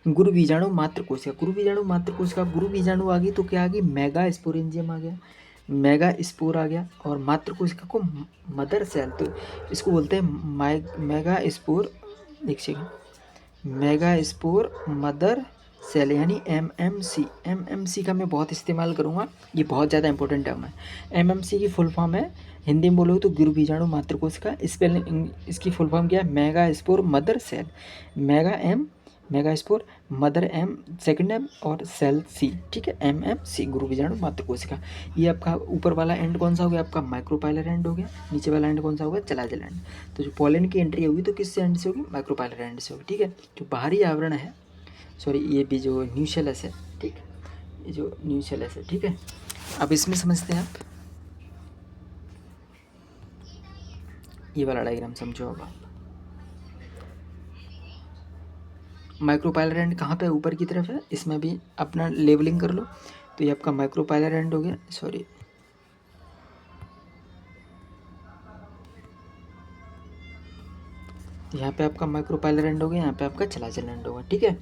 गुरु बीजाणु मात्र कोशिका। गुरु बीजाणु मात्र कोशिका, गुरु बीजाणु आ गई तो क्या आ गई? मेगा स्पोरेंजियम आ गया, मेगा स्पोर आ गया। और मात्र कोशिका को मदर सेल, तो इसको बोलते हैं मेगा स्पोर, एक second, mega spore mother cell यानी MMC। MMC का मैं बहुत इस्तेमाल करूँगा, ये बहुत ज़्यादा इंपॉर्टेंट टर्म है। MMC की फुल फॉर्म है, हिंदी में बोलो तो गुरु बीजाणु मात्र कोशिका। स्पेलिंग इसकी फुल फॉर्म क्या है? Mega spore mother cell. Mega spore, mother M, second M और सेल C, ठीक है। MMC गुरु बीजाणु मात्र कोशिका। ये आपका ऊपर वाला एंड कौन सा हो गया? आपका माइक्रोपाइलर एंड हो गया। नीचे वाला एंड कौन सा होगा? Chalazal end. तो जो पोलेन की एंट्री होगी तो किस एंड से होगी? माइक्रोपाइलर एंड से होगी, ठीक है। जो बाहरी आवरण है, सॉरी ये भी जो न्यूसेलस है, ठीक, ये जो न्यूसेलस है, ठीक है। अब इसमें समझते हैं आप, ये वाला डायग्राम समझो अब आप। माइक्रोपाइलर एंड कहाँ पे? ऊपर की तरफ है। इसमें भी अपना लेबलिंग कर लो। तो ये आपका माइक्रोपाइलर एंड हो गया, सॉरी यहाँ पे आपका माइक्रोपाइलर एंड हो गया, यहाँ पे आपका चलाजल एंड होगा, ठीक है।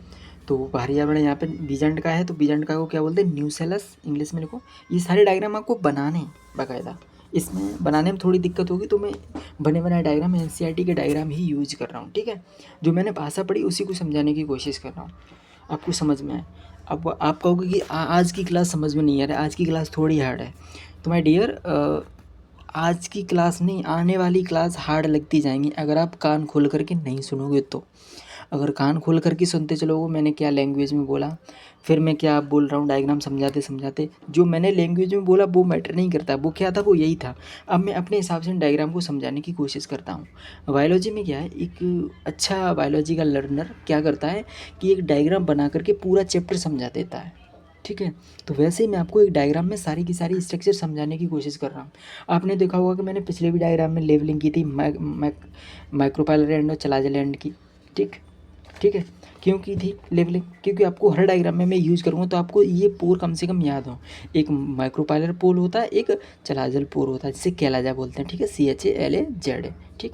तो बाहरी आवरण यहाँ पे बीजांड का है, तो बीजांड का को क्या बोलते हैं? न्यूसेलस, इंग्लिश में लिखो। ये सारे डायग्राम आपको बनाने हैं बाकायदा, इसमें बनाने में थोड़ी दिक्कत होगी तो मैं बने बनाए डायग्राम NCERT के डायग्राम ही यूज कर रहा हूँ, ठीक है। जो मैंने भाषा पढ़ी उसी को समझाने की कोशिश कर रहा हूँ, आपको समझ में आए। अब आप कहोगे कि आज की क्लास समझ में नहीं आ रहा है, आज की क्लास थोड़ी हार्ड है। तो माय डियर, आज की क्लास नहीं, आने वाली क्लास हार्ड लगती जाएंगी अगर आप कान खोल करके नहीं सुनोगे तो। अगर कान खोल करके सुनते चलोगे मैंने क्या लैंग्वेज में बोला, फिर मैं क्या बोल रहा हूँ डायग्राम समझाते समझाते, जो मैंने लैंग्वेज में बोला वो मैटर नहीं करता, वो क्या था वो यही था। अब मैं अपने हिसाब से डायग्राम को समझाने की कोशिश करता हूँ। बायोलॉजी में क्या है, एक अच्छा बायोलॉजी का लर्नर क्या करता है कि एक डायग्राम बना करके पूरा चैप्टर समझा देता है, ठीक है। तो वैसे ही मैं आपको एक डायग्राम में सारी की सारी स्ट्रक्चर समझाने की कोशिश कर रहा हूँ। आपने देखा होगा कि मैंने पिछले भी डायग्राम में लेवलिंग की थी माइक्रोपाइलर एंड और चलाजल एंड की, ठीक है। क्यों की थी लेवलिंग? क्योंकि आपको हर डायग्राम में मैं यूज़ करूँगा तो आपको ये पोर कम से कम याद हो। एक माइक्रोपाइलर पोल होता है, एक चलाजल पोर होता है, जिसे कैलाजा बोलते हैं, ठीक है। CHALAZ, ठीक।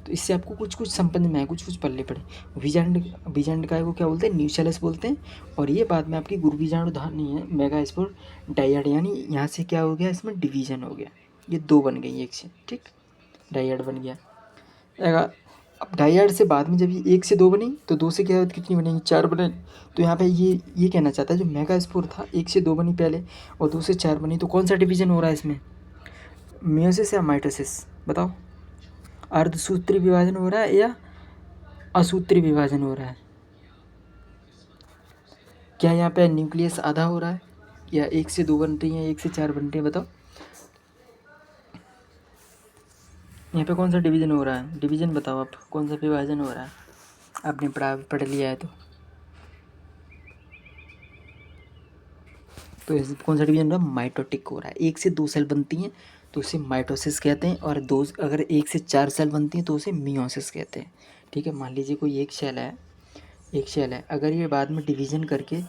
तो इससे आपको कुछ कुछ समझ में आए, कुछ कुछ पल्ले पड़े। बीजांड को क्या बोलते हैं, न्यूसेलस बोलते हैं। और ये बाद में आपकी गुरुबीजाणुधानी है मेगास्पोर डायड, यानी यहाँ से क्या हो गया, इसमें डिवीजन हो गया, ये 2 बन गई एक से, ठीक, डायड बन गया। अब डायड से बाद में जब ये 1 से 2 बनी तो 2 से क्या कितनी बनेगी, 4 बने। तो यहाँ पे ये कहना चाहता है जो मेगास्पोर था 1 से 2 बनी पहले और 2 से 4 बनी, तो कौन सा डिवीजन हो रहा है इसमें, मियोसिस या माइटोसिस, बताओ। अर्धसूत्री विभाजन हो रहा है या असूत्री विभाजन हो रहा है? क्या यहाँ पे न्यूक्लियस आधा हो रहा है, या 1 से 2 बन रही है, 1 से 4 बन रही है, बताओ। यहाँ पे कौन सा डिवीजन हो रहा है, डिवीजन बताओ आप, कौन सा विभाजन हो रहा है, आपने पढ़ लिया है तो इस कौन सा डिवीजन हो रहा है, माइटोटिक हो रहा है। 1 से 2 सेल बनती हैं तो उसे माइटोसिस कहते हैं, और अगर 1 से 4 सेल बनती हैं तो उसे मियोसिस कहते हैं, ठीक है। मान लीजिए कोई एक सेल है, अगर ये बाद में डिवीजन करके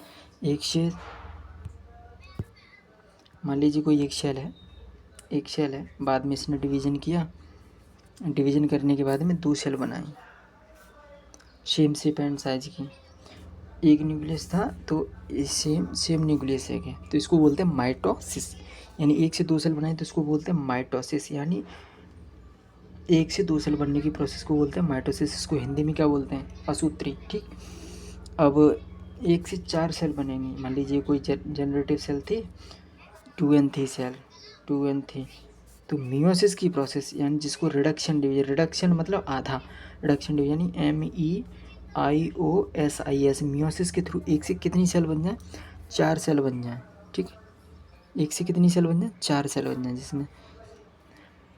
मान लीजिए कोई एक सेल है, बाद में इसने डिवीजन किया, डिवीजन करने के बाद में 2 सेल बनाई सेम शेप एंड साइज की, एक न्यूक्लियस था तो सेम न्यूक्लियस है, तो इसको बोलते हैं माइटोसिस। यानी 1 से 2 सेल बनाए तो इसको बोलते हैं माइटोसिस, यानी 1 से 2 सेल बनने की प्रोसेस को बोलते हैं माइटोसिस। इसको हिंदी में क्या बोलते हैं, असूत्री, ठीक। अब 1 से 4 सेल बनेंगी, मान लीजिए कोई जनरेटिव सेल थी 2n3 सेल, 2n3, तो मियोसिस की प्रोसेस, यानी जिसको रिडक्शन मतलब आधा, रिडक्शन डिवीजन यानी MIOSIS, मियोसिस के थ्रू 1 से कितनी सेल बन जाए, 4 सेल बन जाए, ठीक। 1 से कितनी सेल बन जाए, 4 सेल बन जाए, जिसमें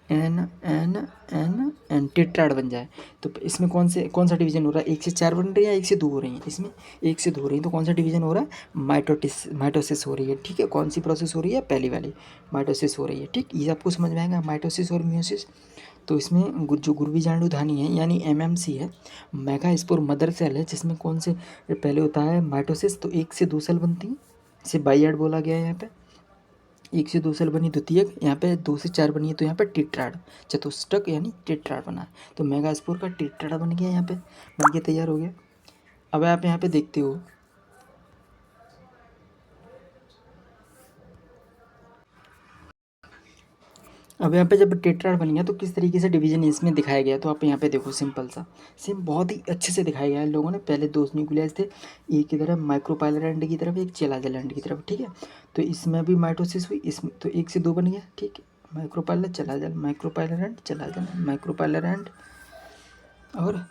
एन टेट्राड बन जाए। तो इसमें कौन सा डिवीजन हो रहा है, 1 से 4 बन रही है, 1 से 2 हो रही है, इसमें 1 से 2 हो रही है, तो कौन सा डिवीजन हो रहा है, माइटोसिस हो रही है, ठीक है। कौन सी प्रोसेस हो रही है, पहली वाली माइटोसिस हो रही है, ठीक। ये आपको समझ में आएगा, माइटोसिस और मियोसिस। तो इसमें जो गुरुबीजाणुधानी है यानी MMC है, मेगास्पोर मदर सेल है, जिसमें कौन से पहले होता है माइटोसिस, तो 1 से 2 सेल बनती है, इसे बाइयाड बोला गया है। यहाँ पे 1 से 2 सेल बनी द्वितीयक, यहाँ पे 2 से 4 बनी है, तो यहाँ पे टेट्राड, चतुष्टक यानी टेट्राड बना, तो मेगास्पोर का टेट्राड बन गया, यहाँ पे बन के तैयार हो गया। अब आप यहाँ पे देखते हो, अब यहाँ पे जब टेट्राड बन गया तो किस तरीके से डिवीजन इसमें दिखाया गया, तो आप यहाँ पे देखो, सिंपल सा बहुत ही अच्छे से दिखाया गया है लोगों ने। पहले 2 न्यूक्लियस थे, एक की तरफ माइक्रोपाइलर एंड की तरफ, एक चेलाजल एंड की तरफ, ठीक है। तो इसमें भी माइटोसिस हुई, इसमें तो 1 से 2 बन गया, ठीक है। Micropylar chalazal, micropylar end chalazal, micropylar end और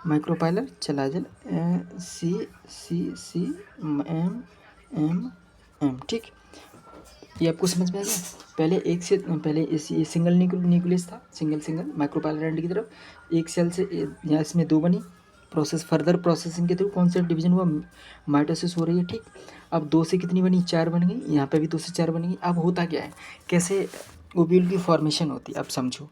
माइक्रोपाइलर चेलाजल, सी एम, ठीक। ये आपको समझ में आ गया। पहले ये सिंगल न्यूक्लियस था, सिंगल माइक्रोपाइलर एंड की तरफ, एक सेल से यहाँ इसमें 2 बनी, फर्दर प्रोसेसिंग के थ्रू कौन सा डिवीजन हुआ, माइटोसिस हो रही है, ठीक। अब 2 से कितनी बनी, 4 बन गई, यहाँ पे भी 2 से 4 बन गई। अब होता क्या है, कैसे ओव्यूल की फॉर्मेशन होती है, अब समझो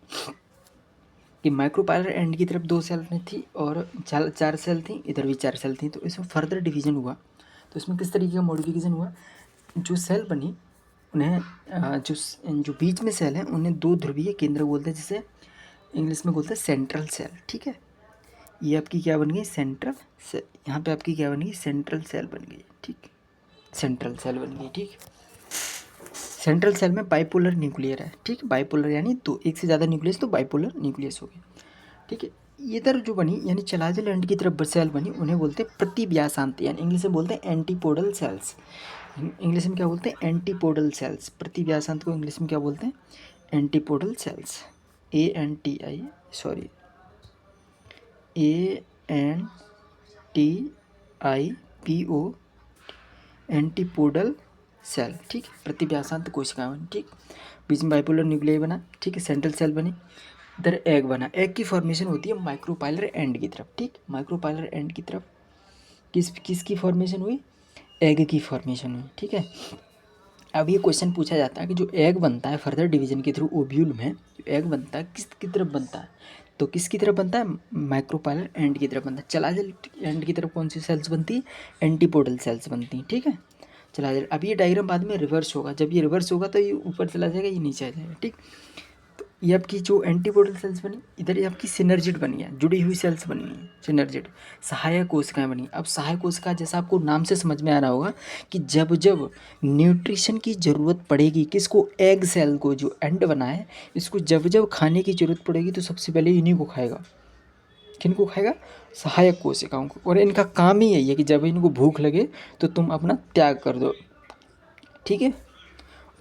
कि माइक्रोपाइलर एंड की तरफ 2 सेल थी और 4 सेल थी, इधर भी 4 सेल थी, तो इसमें फर्दर डिवीजन हुआ। तो इसमें किस तरीके का मॉडिफिकेशन हुआ, जो सेल बनी उन्हें जो बीच में सेल हैं उन्हें 2 ध्रुवीय केंद्र बोलते हैं, जिसे इंग्लिश में बोलते हैं सेंट्रल सेल, ठीक है। ये आपकी क्या बन गई, सेंट्रल सेल, यहाँ पे आपकी क्या बन गई, सेंट्रल सेल बन गई, ठीक, सेंट्रल सेल बन गई, ठीक। सेंट्रल सेल में बाइपोलर न्यूक्लियर है, ठीक, बाइपोलर यानी 1 से ज़्यादा न्यूक्लियस, तो बाइपोलर न्यूक्लियस हो गया, ठीक है। ये तरह जो बनी यानी चलाजल एंड की तरफ सेल बनी, उन्हें बोलते हैं प्रतिव्यासांत, यानी इंग्लिश में बोलते हैं एंटीपोडल सेल्स। इंग्लिश में क्या बोलते हैं, एंटीपोडल सेल्स। प्रतिव्यासांत को इंग्लिश में क्या बोलते हैं, antipodal cells, ANTIPO, antipodal cell, ठीक। प्रतिव्यासांत कोशिकाएं बनी, ठीक। बीच में बाइपोलर न्यूक्लियर बना, ठीक है। सेंट्रल सेल बनी, इधर एग बना। एग की फॉर्मेशन होती है माइक्रोपाइलर एंड की तरफ, ठीक। माइक्रोपाइलर एंड की तरफ किसकी फॉर्मेशन हुई, एग की फॉर्मेशन हुई, ठीक है। अब ये क्वेश्चन पूछा जाता है कि जो एग बनता है फर्दर डिवीजन के थ्रू ओव्यूल में, जो एग बनता है किसकी तरफ बनता है, तो किसकी तरफ बनता है, माइक्रोपाइलर एंड की तरफ बनता है। चलाजल एंड की तरफ कौन सी सेल्स बनती है, एंटीपोडल सेल्स बनती हैं, ठीक है। चला जाएगा। अब ये डायग्राम बाद में रिवर्स होगा, जब ये रिवर्स होगा तो ये ऊपर चला जाएगा, ये नीचे आ जाएगा, ठीक। तो ये आपकी जो एंटीपोडल सेल्स बनी, इधर ये आपकी सिनर्जिड बनी है, जुड़ी हुई सेल्स बनी है सिनर्जिड, सहायक कोशिकाएं बनी। अब सहायक कोशिका जैसा आपको नाम से समझ में आ रहा होगा कि जब जब न्यूट्रिशन की ज़रूरत पड़ेगी, किसको, एग सेल को, जो एंड बना है, इसको जब जब खाने की ज़रूरत पड़ेगी तो सबसे पहले इन्हीं को खाएगा। किनको खाएगा? सहायक कोशिकाओं को। और इनका काम ही यही है कि जब इनको भूख लगे तो तुम अपना त्याग कर दो, ठीक है।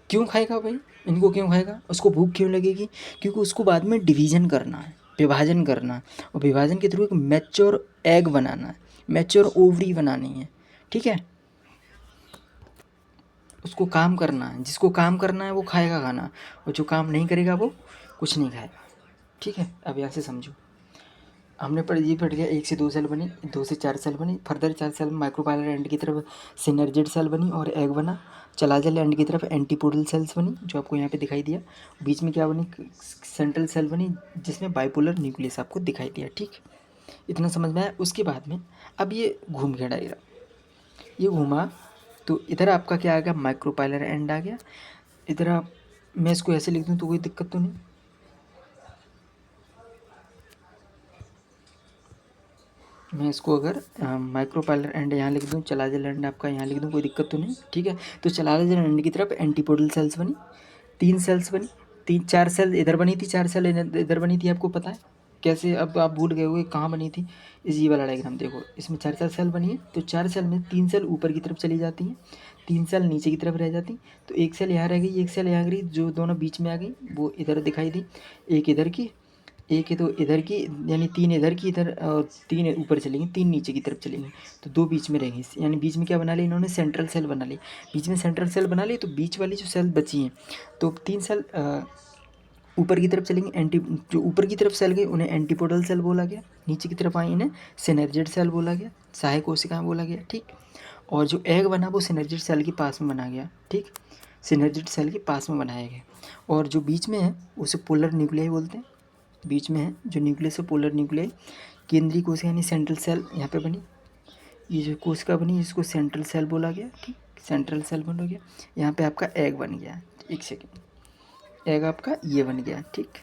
क्यों खाएगा भाई, इनको क्यों खाएगा, उसको भूख क्यों लगेगी? क्योंकि उसको बाद में डिवीज़न करना है, विभाजन करना है, और विभाजन के थ्रू एक मैच्योर एग बनाना है, मैच्योर ओवरी बनानी है, ठीक है। उसको काम करना है, जिसको काम करना है वो खाएगा खाना, और जो काम नहीं करेगा वो कुछ नहीं खाएगा, ठीक है। अब यहाँ से समझो, हमने पढ़ लिया 1 से 2 सेल बनी, 2 से 4 सेल बनी, फर्दर 4 सेल में माइक्रोपाइलर एंड की तरफ सिनर्जिड सेल बनी और एग बना। चलाजल एंड की तरफ एंटीपोडल सेल्स बनी, जो आपको यहाँ पे दिखाई दिया। बीच में क्या बनी? सेंट्रल सेल बनी, जिसमें बाइपोलर न्यूक्लियस आपको दिखाई दिया, ठीक। इतना समझ में आया। उसके बाद में अब ये घूम गया डायग्राम, ये घूमा तो इधर आपका क्या आ गया? माइक्रोपाइलर एंड आ गया। इधर आप, मैं इसको ऐसे लिख दूँ तो कोई दिक्कत तो नहीं? मैं इसको अगर माइक्रोपाइलर एंड यहाँ लिख दूँ, चलाजल एंड आपका यहाँ लिख दूँ, कोई दिक्कत तो नहीं, ठीक है। तो चलाजल एंड की तरफ एंटीपोडल सेल्स बनी, 3 सेल्स बनी, 4 सेल इधर बनी थी, 4 सेल इधर बनी थी, आपको पता है कैसे? अब आप भूल गए होगे कहाँ बनी थी। इस ये वाला डायग्राम देखो, इसमें 4 सेल बनी है, तो 4 सेल में 3 सेल ऊपर की तरफ चली जाती हैं, 3 सेल नीचे की तरफ रह जाती। तो एक सेल यहाँ रह गई, एक सेल यहाँ गई, जो दोनों बीच में आ गई वो इधर दिखाई दी, एक इधर की, एक है तो इधर की, यानी 3 इधर की, इधर, और 3 ऊपर चलेंगी, 3 नीचे की तरफ चलेंगी, तो 2 बीच में रहेंगी। यानी बीच में क्या बना ली इन्होंने? सेंट्रल सेल बना ली। बीच में सेंट्रल सेल बना ली, तो बीच वाली जो सेल बची हैं, तो 3 सेल ऊपर की तरफ चलेंगे, जो ऊपर की तरफ सेल गई उन्हें एंटीपोडल सेल बोला गया, नीचे की तरफ आई इन्हें सिनर्जिड सेल बोला गया, सहायक कोशिकाएं बोला गया, ठीक। और जो एग बना वो सिनर्जिड सेल के पास में बना गया, ठीक, सिनर्जिड सेल के पास में बनाया गया। और जो बीच में है उसे पोलर न्यूक्लियाई बोलते हैं, बीच में है जो न्यूक्लियस है पोलर न्यूक्लियाई। केंद्रीय कोशिका यानी सेंट्रल सेल यहाँ पे बनी, ये जो कोशिका बनी इसको सेंट्रल सेल बोला गया, ठीक, सेंट्रल सेल बन गया। यहाँ पे आपका एग बन गया, एक सेकेंड, एग आपका ये बन गया, ठीक।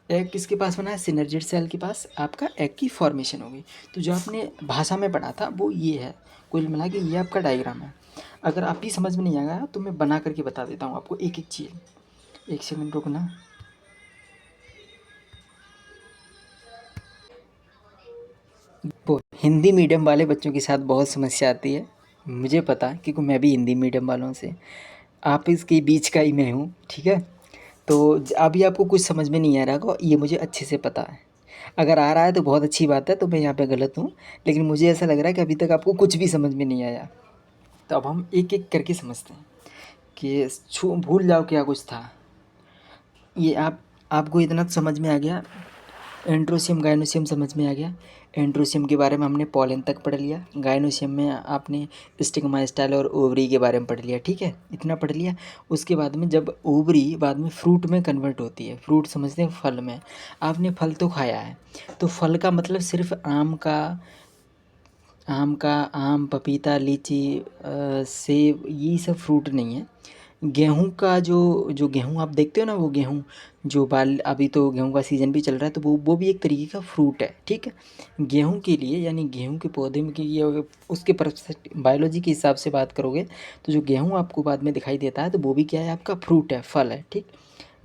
एग किसके पास बना है? सिनर्जिड सेल के पास आपका एग की फॉर्मेशन होगी। तो जो आपने भाषा में पढ़ा था वो ये है, कुल मिला के ये आपका डायग्राम है। अगर आप ही समझ में नहीं आएगा तो मैं बना करके बता देता हूँ आपको एक एक चीज़। एक सेकंड रुकना। वो हिंदी मीडियम वाले बच्चों के साथ बहुत समस्या आती है, मुझे पता है, क्योंकि मैं भी हिंदी मीडियम वालों से, आप इसके बीच का ही मैं हूँ, ठीक है। तो अभी आपको कुछ समझ में नहीं आ रहा होगा, ये मुझे अच्छे से पता है। अगर आ रहा है तो बहुत अच्छी बात है, तो मैं यहाँ पे गलत हूँ, लेकिन मुझे ऐसा लग रहा है कि अभी तक आपको कुछ भी समझ में नहीं आया। तो अब हम एक एक करके समझते हैं कि भूल जाओ क्या कुछ था। ये आपको इतना तो समझ में आ गया, एंड्रोसियम गायनोसियम समझ में आ गया। एंड्रोसियम के बारे में हमने पॉलन तक पढ़ लिया, गायनोसियम में आपने स्टिग्मा स्टाइल और ओवरी के बारे में पढ़ लिया, ठीक है, इतना पढ़ लिया। उसके बाद में जब ओवरी बाद में फ्रूट में कन्वर्ट होती है, फ्रूट समझते हैं फल में, आपने फल तो खाया है, तो फल का मतलब सिर्फ आम पपीता लीची सेब, ये सब फ्रूट नहीं है। गेहूं का जो गेहूं आप देखते हो ना, वो गेहूं जो बाल, अभी तो गेहूं का सीज़न भी चल रहा है, तो वो भी एक तरीके का फ्रूट है, ठीक है। गेहूं के लिए, यानी गेहूं के पौधे में, कि ये उसके बायोलॉजी के हिसाब से बात करोगे तो जो गेहूं आपको बाद में दिखाई देता है तो वो भी क्या है? आपका फ्रूट है, फल है, ठीक।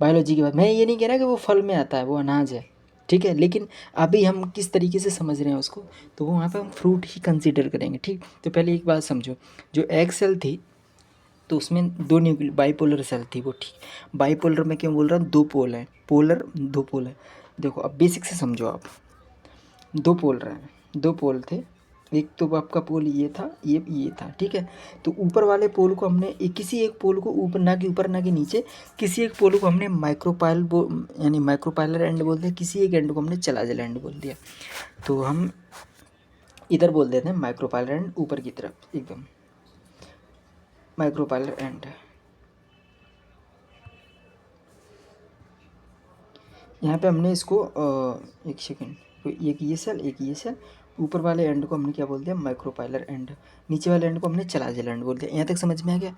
बायोलॉजी की बात, मैं ये नहीं कह रहा कि वो फल में आता है, वो अनाज है, ठीक है। लेकिन अभी हम किस तरीके से समझ रहे हैं उसको, तो वो वहाँ पे हम फ्रूट ही कंसीडर करेंगे, ठीक। तो पहले एक बात समझो, जो एग सेल थी तो उसमें 2 न्यूक्लियर बाइपोलर सेल थी वो, ठीक। बाइपोलर में क्यों बोल रहा हूँ? 2 पोल हैं, पोलर 2 पोल है। देखो अब बेसिक से समझो आप, 2 पोल रहे हैं, 2 पोल थे, एक तो आपका पोल ये था, ये था, ठीक है। तो ऊपर वाले पोल को हमने किसी एक पोल को ऊपर, ना कि ऊपर ना कि नीचे, किसी एक पोल को हमने यानी माइक्रोपाइलर एंड बोल दिया, किसी एक एंड को हमने चलाजल एंड बोल दिया। तो हम इधर बोल देते हैं माइक्रोपाइलर एंड, ऊपर की तरफ एकदम माइक्रोपाइलर एंड। यहाँ पे हमने इसको एक सेकेंड, एक ये सेल, एक ये सेल, ऊपर वाले एंड को हमने क्या बोल दिया, माइक्रोपाइलर एंड। नीचे वाले एंड को हमने चलाजेल एंड बोल दिया। यहाँ तक समझ में आ गया।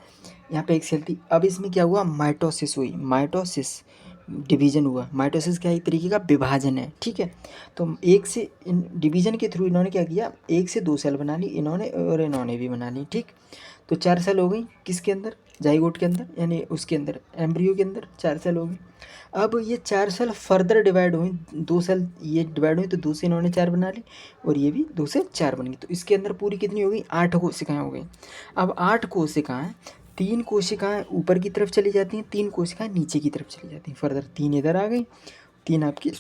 यहाँ पे एक सेल थी, अब इसमें क्या हुआ, माइटोसिस हुई, माइटोसिस डिवीजन हुआ। माइटोसिस क्या एक तरीके का विभाजन है, ठीक है। तो एक से डिवीजन के थ्रू इन्होंने क्या किया, एक से 2 सेल बना ली इन्होंने और इन्होंने भी बना ली, ठीक। तो 4 सेल हो गई किसके अंदर, जाइगोट के अंदर, यानी उसके अंदर एम्ब्रियो के अंदर 4 सेल हो गई। अब ये 4 सेल फर्दर डिवाइड हुई, 2 सेल ये डिवाइड हुई तो 2 से इन्होंने 4 बना ली और ये भी 2 से 4 बन गई। तो इसके अंदर पूरी कितनी हो गई, 8 कोशिकाएँ हो गई। अब 8 कोशिकाएँ, 3 कोशिकाएँ ऊपर की तरफ चली जाती हैं, 3 कोशिकाएँ नीचे की तरफ चली जाती हैं। फर्दर 3 इधर आ गई, 3 आपकी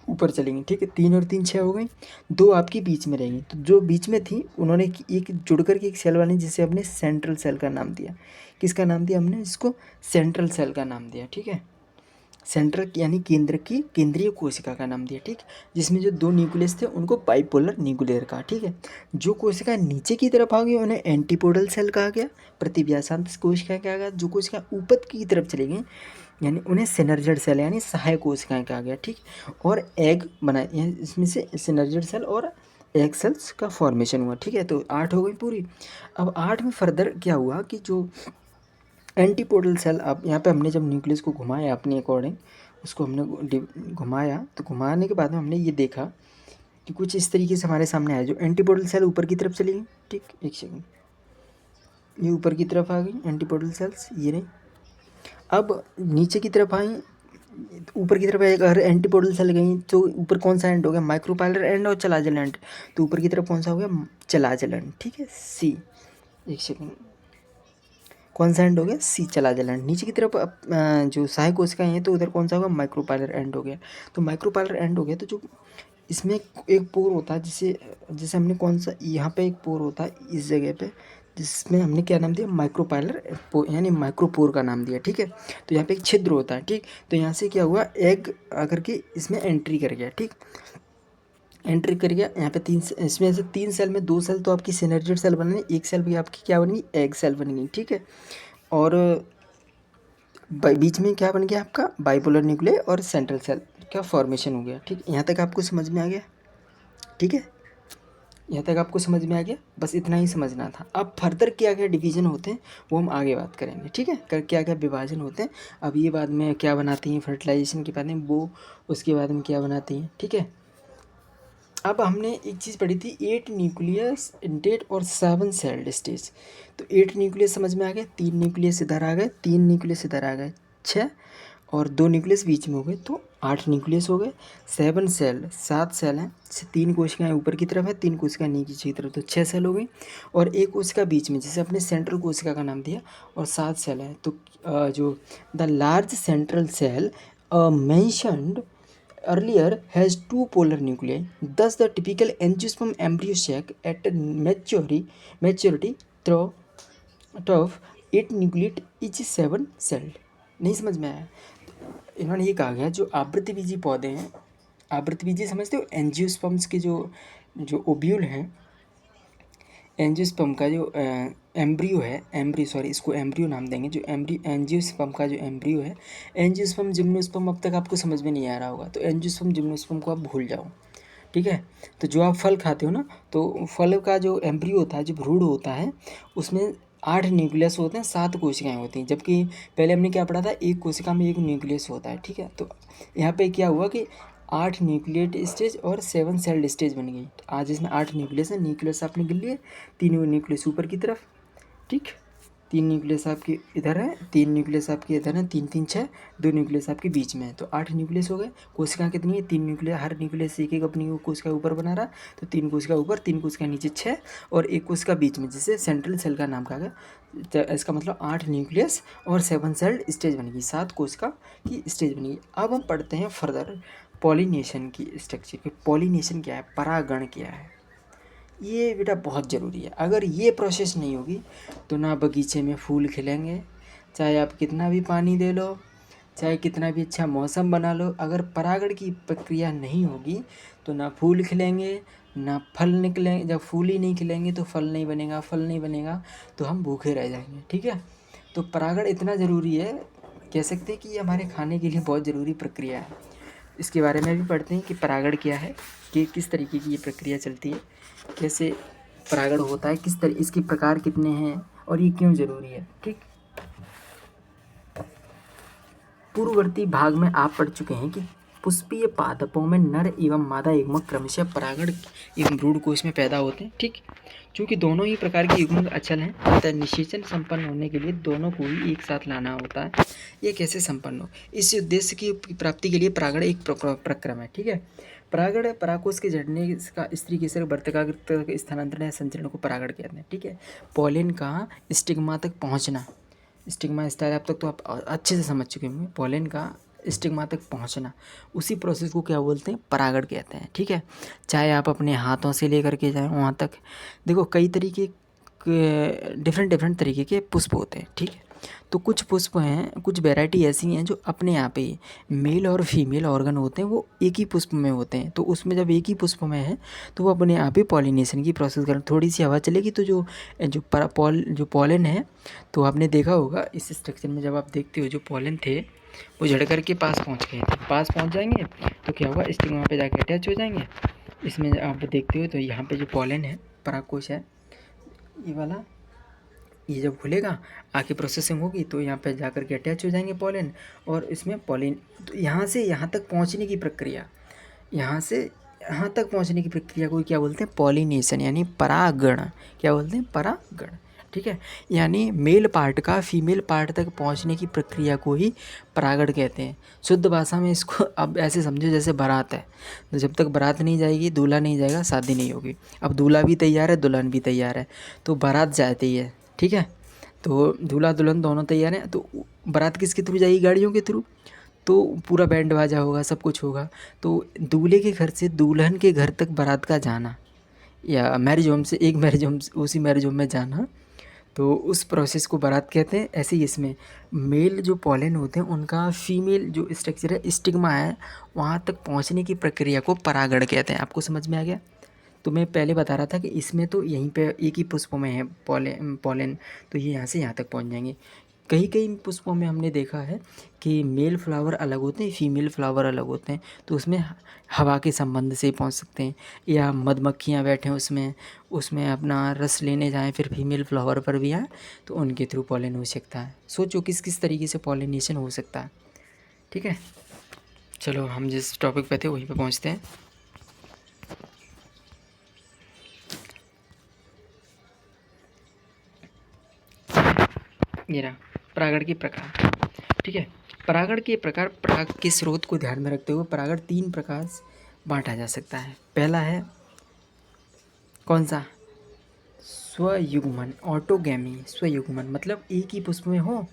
ऊपर चलेंगी, ठीक है। 3 और 3 6 हो गई, 2 आपकी बीच में रहेंगी। तो जो बीच में थी उन्होंने एक जुड़ करके एक सेल बनी जिसे हमने सेंट्रल सेल का नाम दिया। किसका नाम दिया हमने, इसको सेंट्रल सेल का नाम दिया, ठीक है। सेंट्रल यानी केंद्र की केंद्रीय कोशिका का नाम दिया, ठीक। जिसमें जो 2 न्यूक्लियस थे उनको बाइपोलर न्यूक्लियर कहा, ठीक है। जो कोशिका नीचे की तरफ आ गई उन्हें एंटीपोडल सेल कहा गया, प्रतिव्यासांत कोशिका कहा गया। जो कोशिका ऊपर की तरफ चली गई यानी उन्हें सिनर्जिड सेल यानी सहायक कोशिकाएं कहा गया, ठीक। और एग बना, इसमें से सिनर्जिड सेल और एग सेल्स का फॉर्मेशन हुआ, ठीक है। तो 8 हो गई पूरी। अब 8 में फर्दर क्या हुआ कि जो एंटीपोडल सेल, अब यहाँ पे हमने जब न्यूक्लियस को घुमाया अपने अकॉर्डिंग, उसको हमने घुमाया, तो घुमाने के बाद में हमने ये देखा कि कुछ इस तरीके से हमारे सामने आया। जो एंटीपोडल सेल ऊपर की तरफ चली गई, ठीक, एक सेकंड, ये ऊपर की तरफ आ गई एंटीपोडल सेल्स, ये नहीं। अब नीचे की तरफ आई, ऊपर की तरफ अगर एंटीपोडल सेल गई तो ऊपर कौन सा एंड हो गया, माइक्रोपाइलर एंड और चलाजेल एंड। तो ऊपर की तरफ कौन सा हो गया, चलाजेल एंड, ठीक है, सी। एक सेकंड, कौन सा एंड हो गया, सी, चलाजेल एंड। नीचे की तरफ जो सहायक कोशिकाएं हैं तो उधर कौन सा होगा, माइक्रोपाइलर एंड हो गया। तो माइक्रोपाइलर एंड हो गया। तो जो इसमें एक पोर होता है जिसे जैसे हमने कौन सा, यहाँ पे एक पोर होता है इस जगह पे, जिसमें हमने क्या नाम दिया, माइक्रोपाइलर यानी माइक्रोपोर का नाम दिया, ठीक है। तो यहाँ पे एक छिद्र होता है, ठीक। तो यहाँ से क्या हुआ, एग आकर के इसमें एंट्री कर गया, ठीक, एंट्री कर गया। यहाँ पे 3, इसमें से 3 सेल में 2 सेल तो आपकी सिनर्जिड सेल बन गई, एक सेल भी आपकी क्या बन गई, एग सेल बन गई, ठीक है। और बीच में क्या बन गया आपका, बाइपोलर न्यूक्लियर और सेंट्रल सेल का फॉर्मेशन हो गया, ठीक। यहाँ तक आपको समझ में आ गया, ठीक है। यहाँ तक आपको समझ में आ गया, बस इतना ही समझना था। अब फर्दर क्या क्या डिवीज़न होते हैं वो हम आगे बात करेंगे, ठीक है। क्या क्या विभाजन होते हैं, अब ये बाद में क्या बनाती हैं, फर्टिलाइजेशन के बाद में वो, उसके बाद में क्या बनाती हैं, ठीक है। अब हमने एक चीज़ पढ़ी थी, 8 न्यूक्लियस इंटेट और 7 सेल्ड स्टेज। तो 8 न्यूक्लियस समझ में आ गए, 3 न्यूक्लियस इधर आ गए, 3 न्यूक्लियस इधर आ गए, 6, और 2 न्यूक्लियस बीच में हो गए, तो 8 न्यूक्लियस हो गए। 7 सेल, 7 सेल हैं, 3 कोशिकाएं ऊपर की तरफ है, 3 कोशिकाएं नीचे की तरफ, तो 6 सेल हो गई। और एक कोशिका बीच में जिसे अपने सेंट्रल कोशिका का नाम दिया, और 7 सेल है। तो जो the large central cell mentioned earlier has 2 polar nuclei. Thus, the typical angiosperm embryo sac at maturity of 8 nucleate is 7 celled. नहीं समझ में आया। इन्होंने ये कहा गया, जो आवृत्तिबीजी पौधे हैं, आवृत्तिबीजी समझते हो, एंजियोस्पर्म्स के जो ओव्यूल हैं, एंजियोस्पर्म का जो एम्ब्रियो है, इसको एम्ब्रियो नाम देंगे। जो एंजियोस्पर्म का जो एम्ब्रियो है, एंजियोस्पर्म जिम्नोस्पर्म अब तक आपको समझ में नहीं आ रहा होगा, तो एंजियोस्पर्म जिम्नोस्पर्म को आप भूल जाओ, ठीक है। तो जो आप फल खाते हो ना, तो फल का जो एम्ब्रियो होता है, जो भ्रूण होता है, उसमें 8 न्यूक्लियस होते हैं, 7 कोशिकाएं होती हैं। जबकि पहले हमने क्या पढ़ा था, एक कोशिका में 1 न्यूक्लियस होता है, ठीक है। तो यहाँ पे क्या हुआ कि 8 न्यूक्लिएट स्टेज और 7 सेल्ड स्टेज बन गई। तो आज इसमें 8 न्यूक्लियस है, न्यूक्लियस आपने गिन लिए, 3 न्यूक्लियस ऊपर की तरफ, ठीक, 3 न्यूक्लियस आपके इधर है, 3 न्यूक्लियस आपके इधर है, 3 3 6, 2 न्यूक्लियस आपके बीच में है, तो 8 न्यूक्लियस हो गए। कोशिका कितनी है, 3 न्यूक्लियस, हर न्यूक्लियस एक एक अपनी कोशिका ऊपर बना रहा, तो 3 कोशिका ऊपर, 3 कोशिका नीचे, 6, और एक कोशिका बीच में जिसे सेंट्रल सेल का नाम कहा गया। इसका मतलब 8 न्यूक्लियस और 7 सेल्ड स्टेज बनेगी, 7 कोशिका की स्टेज बनेगी। अब हम पढ़ते हैं फर्दर पॉलिनेशन की स्ट्रक्चर की। पॉलिनेशन क्या है, परागण क्या है, ये बेटा बहुत ज़रूरी है। अगर ये प्रोसेस नहीं होगी तो ना बगीचे में फूल खिलेंगे, चाहे आप कितना भी पानी दे लो, चाहे कितना भी अच्छा मौसम बना लो, अगर परागण की प्रक्रिया नहीं होगी तो ना फूल खिलेंगे, ना फल निकलेंगे। जब फूल ही नहीं खिलेंगे तो फल नहीं बनेगा, फल नहीं बनेगा तो हम भूखे रह जाएंगे, ठीक है। तो परागण इतना ज़रूरी है, कह सकते हैं कि ये हमारे खाने के लिए बहुत ज़रूरी प्रक्रिया है। इसके बारे में भी पढ़ते हैं कि परागण क्या है, कि किस तरीके की ये प्रक्रिया चलती है, कैसे परागण होता है, किस तरह इसके प्रकार कितने हैं और ये क्यों ज़रूरी है। ठीक, पूर्ववर्ती भाग में आप पढ़ चुके हैं कि पुष्पीय पादपों में नर एवं मादा युग्मक क्रमशः परागण एवं भ्रूणकोश में पैदा होते हैं। ठीक, चूँकि दोनों ही प्रकार के युग्मक अचल हैं अतः निषेचन संपन्न होने के लिए दोनों को ही एक साथ लाना होता है। ये कैसे संपन्न हो, इस उद्देश्य की प्राप्ति के लिए परागण एक प्रक्रम है। ठीक है, परागण परागकोश के झड़ने का स्त्री केसर वर्तिकाग्र तक स्थानांतरण या संचरण को परागण कहते हैं। ठीक है, पॉलिन का स्टिग्मा तक पहुँचना, स्टिग्मा स्टाइल अब तक तो आप अच्छे से समझ चुके होंगे। पॉलन का स्टिग्मा तक पहुंचना, उसी प्रोसेस को क्या बोलते हैं, परागण कहते हैं। ठीक है, चाहे आप अपने हाथों से लेकर के जाएं वहाँ तक, देखो कई तरीके के डिफरेंट तरीके के पुष्प होते हैं। ठीक है, तो कुछ पुष्प हैं, कुछ वैरायटी ऐसी हैं जो अपने आप ही मेल और फीमेल ऑर्गन होते हैं वो एक ही पुष्प में होते हैं। तो उसमें जब एक ही पुष्प में है तो वो अपने आप ही पॉलिनेशन की प्रोसेस करें, थोड़ी सी हवा चलेगी तो जो पॉलन है, तो आपने देखा होगा इस स्ट्रक्चर में, जब आप देखते हो जो पॉलन थे वो झड़ कर के पास पहुँच गए थे, पास पहुँच जाएंगे तो क्या होगा, स्टिग्मा पे जाके अटैच हो जाएंगे। इसमें आप देखते हो तो यहाँ पे जो पॉलन है, परागकोश है ये वाला, ये जब खुलेगा आके प्रोसेसिंग होगी तो यहाँ पे जाकर के अटैच हो जाएंगे पॉलन, और इसमें पॉलिन तो यहाँ से यहाँ तक पहुँचने की प्रक्रिया, यहाँ से यहाँ तक पहुँचने की प्रक्रिया को क्या बोलते हैं, पॉलिनेशन यानी परागण। क्या बोलते हैं, परागण। ठीक है, यानी मेल पार्ट का फीमेल पार्ट तक पहुँचने की प्रक्रिया को ही परागण कहते हैं। शुद्ध भाषा में इसको अब ऐसे समझो जैसे बारात है, तो जब तक बारात नहीं जाएगी, दूल्हा नहीं जाएगा, शादी नहीं होगी। अब दूल्हा भी तैयार है, दुल्हन भी तैयार है, तो बारात जाती है। ठीक है, तो दूल्हा दुल्हन दोनों तैयार हैं, तो बारात किसके थ्रू जाएगी, गाड़ियों के थ्रू, तो पूरा बैंड बाजा होगा, सब कुछ होगा। तो दूल्हे के घर से दुल्हन के घर तक बारात का जाना, या मैरिज होम से एक मैरिज होम उसी मैरिज होम में जाना, तो उस प्रोसेस को बारात कहते हैं। ऐसे ही इसमें मेल जो पॉलन होते हैं उनका फीमेल जो स्ट्रक्चर है, स्टिग्मा है, वहाँ तक पहुँचने की प्रक्रिया को परागण कहते हैं। आपको समझ में आ गया। तो मैं पहले बता रहा था कि इसमें तो यहीं पे एक ही पुष्पों में है पॉलन, तो ये यहाँ से यहाँ तक पहुँच जाएंगे। कई कई पुष्पों में हमने देखा है कि मेल फ्लावर अलग होते हैं, फीमेल फ्लावर अलग होते हैं, तो उसमें हवा के संबंध से पहुंच सकते हैं, या मधुमक्खियाँ बैठे उसमें उसमें अपना रस लेने जाएं, फिर फीमेल फ्लावर पर भी आए तो उनके थ्रू पॉलन हो सकता है। सोचो किस किस तरीके से पॉलिनेशन हो सकता है। ठीक है, चलो हम जिस टॉपिक पे थे वहीं पे पहुँचते हैं। ये रहा परागण के प्रकार। ठीक है, परागण के प्रकार, पराग के स्रोत को ध्यान में रखते हुए परागण 3 प्रकार से बांटा जा सकता है। पहला है कौन सा, स्वयुग्मन, ऑटोगैमी। स्वयुग्मन मतलब एक ही पुष्प में हो,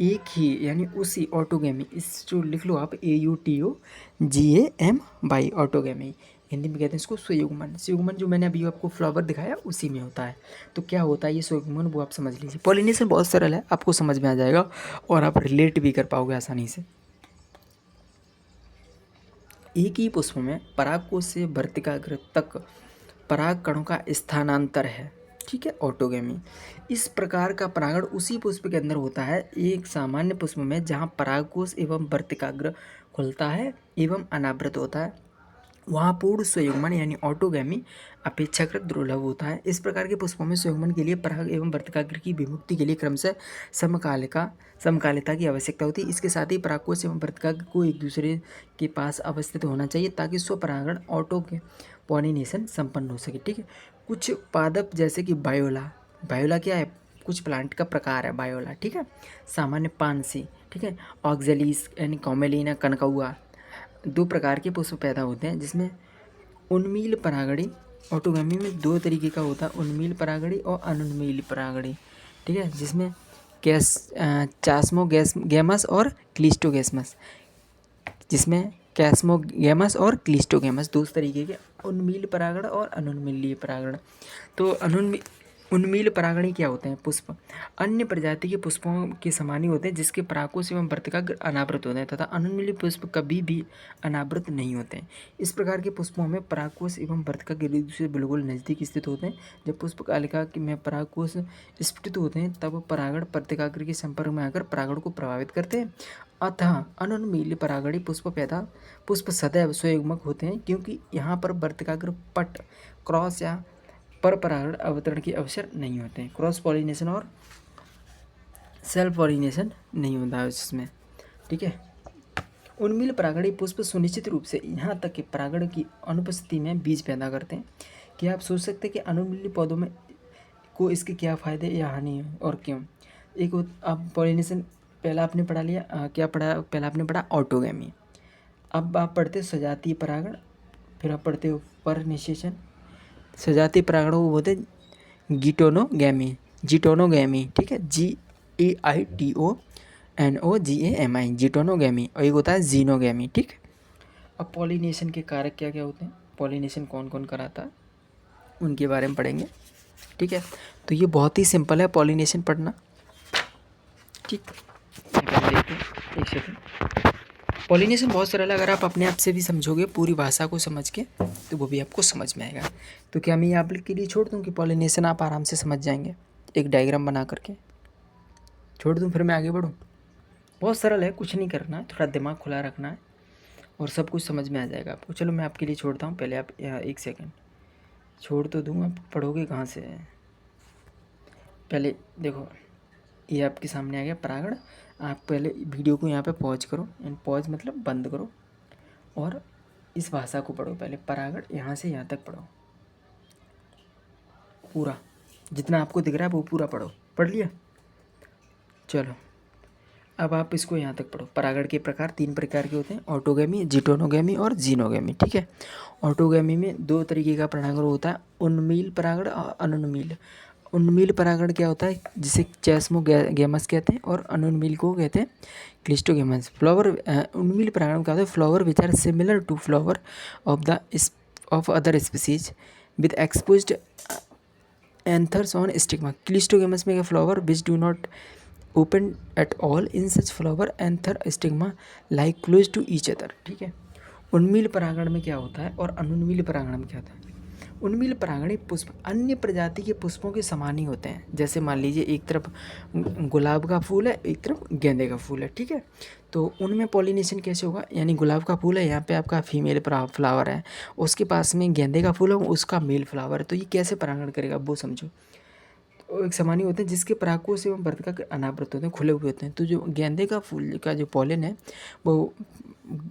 एक ही यानी उसी, ऑटोगैमी, इस जो लिख लो आप AUTOGAMY, ऑटोगैमी, हिंदी में कहते हैं इसको स्वयुग्मन। स्वयुग्मन जो मैंने अभी आपको फ्लावर दिखाया उसी में होता है। तो क्या होता है ये स्वयुग्मन, वो आप समझ लीजिए। पॉलिनेशन बहुत सरल है, आपको समझ में आ जाएगा और आप रिलेट भी कर पाओगे आसानी से। एक ही पुष्प में परागकोश से वर्तिकाग्र तक पराग कणों का स्थानांतर है। ठीक है, ऑटोगैमी। इस प्रकार का परागण उसी पुष्प के अंदर होता है एक सामान्य पुष्प में, जहाँ परागकोश एवं वर्तिकाग्र खुलता है एवं अनावृत होता है, वहाँ पूर्ण स्वयुग्मन यानी ऑटोगैमी अपेक्षाकृत दुर्लभ होता है। इस प्रकार के पुष्पों में स्वयुग्मन के लिए पराग एवं वर्तिकाग्र की विमुक्ति के लिए क्रमशः समकालिता की आवश्यकता होती है। इसके साथ ही परागकोश एवं वर्तिकाग्र को एक दूसरे के पास अवस्थित होना चाहिए ताकि स्वपरागण पॉलिनेशन संपन्न हो सके। ठीक है, कुछ पादप जैसे कि बायोला क्या है, कुछ प्लांट का प्रकार है बायोला। ठीक है, सामान्य पानसी। ठीक है, ऑक्जेलिस यानी कॉमेलिना कनकौआ, 2 प्रकार के पुष्प पैदा होते हैं जिसमें उन्मील परागणी, ऑटोगैमी में 2 तरीके का होता है, उन्मील परागणी और अनुन्मील परागणी। ठीक है, जिसमें चास्मोगैमस और क्लिस्टोगैमस, जिसमें कैस्मोगैमस और क्लिस्टोगैमस 2 तरीके के उन्मील परागण और अनुन्मीलीय परागण। तो उन्मील परागणी क्या होते हैं, पुष्प अन्य प्रजाति के पुष्पों के समान ही होते हैं जिसके परागकोश एवं वर्तिकाग्र अनावृत होते हैं, तथा अनुन्मीली पुष्प कभी भी अनावृत नहीं होते हैं। इस प्रकार के पुष्पों में परागकोश एवं वर्तिकाग्र एक दूसरे बिल्कुल नज़दीक स्थित होते हैं। जब पुष्प कालिका में परागकोश स्फुटित होते हैं तब परागण वर्तिकाग्र के संपर्क में आकर परागण को प्रभावित करते हैं। अतः अनुन्मील परागणी पुष्प सदैव स्वयुग्मक होते हैं, क्योंकि यहाँ पर वर्तिकाग्र पट क्रॉस या पर परागण अवतरण के अवसर नहीं होते हैं। क्रॉस पॉलिनेशन और सेल्फ पॉलिनेशन नहीं होता है इसमें, ठीक है। उन्मील परागणी पुष्प सुनिश्चित रूप से यहाँ तक कि परागण की अनुपस्थिति में बीज पैदा करते हैं। क्या आप सोच सकते हैं कि अनुन्मील पौधों में को इसके क्या फ़ायदे या हानि है और क्यों? एक अब पॉलिनेशन पहला आपने पढ़ा लिया, क्या पढ़ा? पहला आपने पढ़ा ऑटोगैमी। अब आप पढ़ते सजातीय परागण, फिर आप पढ़ते हो परनिषेचन। सजातीय परागण को बोलते हैं जीटोनोगैमी, ठीक है, GAITONOGAMI, जीटोनोगैमी। और एक होता है जीनोगैमी, ठीक है। अब पॉलिनेशन के कारक क्या क्या होते हैं, पॉलिनेशन कौन कौन कराता है, उनके बारे में पढ़ेंगे, ठीक है। तो ये बहुत ही सिंपल है पॉलिनेशन पढ़ना, ठीक। एक सेकंड। पॉलिनेशन बहुत सरल है, अगर आप अपने आप से भी समझोगे पूरी भाषा को समझ के तो वो भी आपको समझ में आएगा। तो क्या मैं आप के लिए छोड़ दूँ कि पॉलिनेशन आप आराम से समझ जाएंगे, एक डायग्राम बना करके छोड़ दूँ, फिर मैं आगे बढ़ूँ? बहुत सरल है, कुछ नहीं करना है, थोड़ा दिमाग खुला रखना है और सब कुछ समझ में आ जाएगा आपको। चलो मैं आपके लिए छोड़ता हूँ, पहले आप एक सेकंड छोड़ तो दूँ, आप पढ़ोगे कहाँ से? पहले देखो, ये आपके सामने आ गया परागण। आप पहले वीडियो को यहाँ पे पॉज करो, एंड पॉज मतलब बंद करो, और इस भाषा को पढ़ो। पहले परागण यहाँ से यहाँ तक पढ़ो, पूरा जितना आपको दिख रहा है वो पूरा पढ़ो। पढ़ लिया? चलो अब आप इसको यहाँ तक पढ़ो। परागण के प्रकार 3 प्रकार के होते हैं, ऑटोगैमी, जीटोनोगैमी और जीनोगैमी, ठीक है। ऑटोगैमी में 2 तरीके का परागण होता है, उन्मील परागण और अनुन्मील। उन्मील परागण क्या होता है, जिसे चेस्मोगैमस कहते हैं, और अनुन्मील को कहते हैं क्लिस्टोगैमस। फ्लावर उन्मील परागण क्या होता है, flower which are similar to flower of other species with exposed anthers on stigma. Cleistogamous में flower which do not open at all in such flower anther stigma lie close to each other, ठीक है। उन्मील परागण में क्या होता है और अनुन्मील परागण में क्या होता है? उन्मील परागणी पुष्प अन्य प्रजाति के पुष्पों के समान ही होते हैं। जैसे मान लीजिए एक तरफ गुलाब का फूल है, एक तरफ गेंदे का फूल है, ठीक है। तो उनमें पॉलिनेशन कैसे होगा, यानी गुलाब का फूल है, यहाँ पे आपका फीमेल फ्लावर है, उसके पास में गेंदे का फूल है, उसका मेल फ्लावर है, तो ये कैसे परागण करेगा वो समझो। एक समान ही होते हैं जिसके परागकोश एवं वर्तिका अनावृत होते हैं, खुले हुए होते हैं। तो जो गेंदे का फूल का जो पॉलन है वो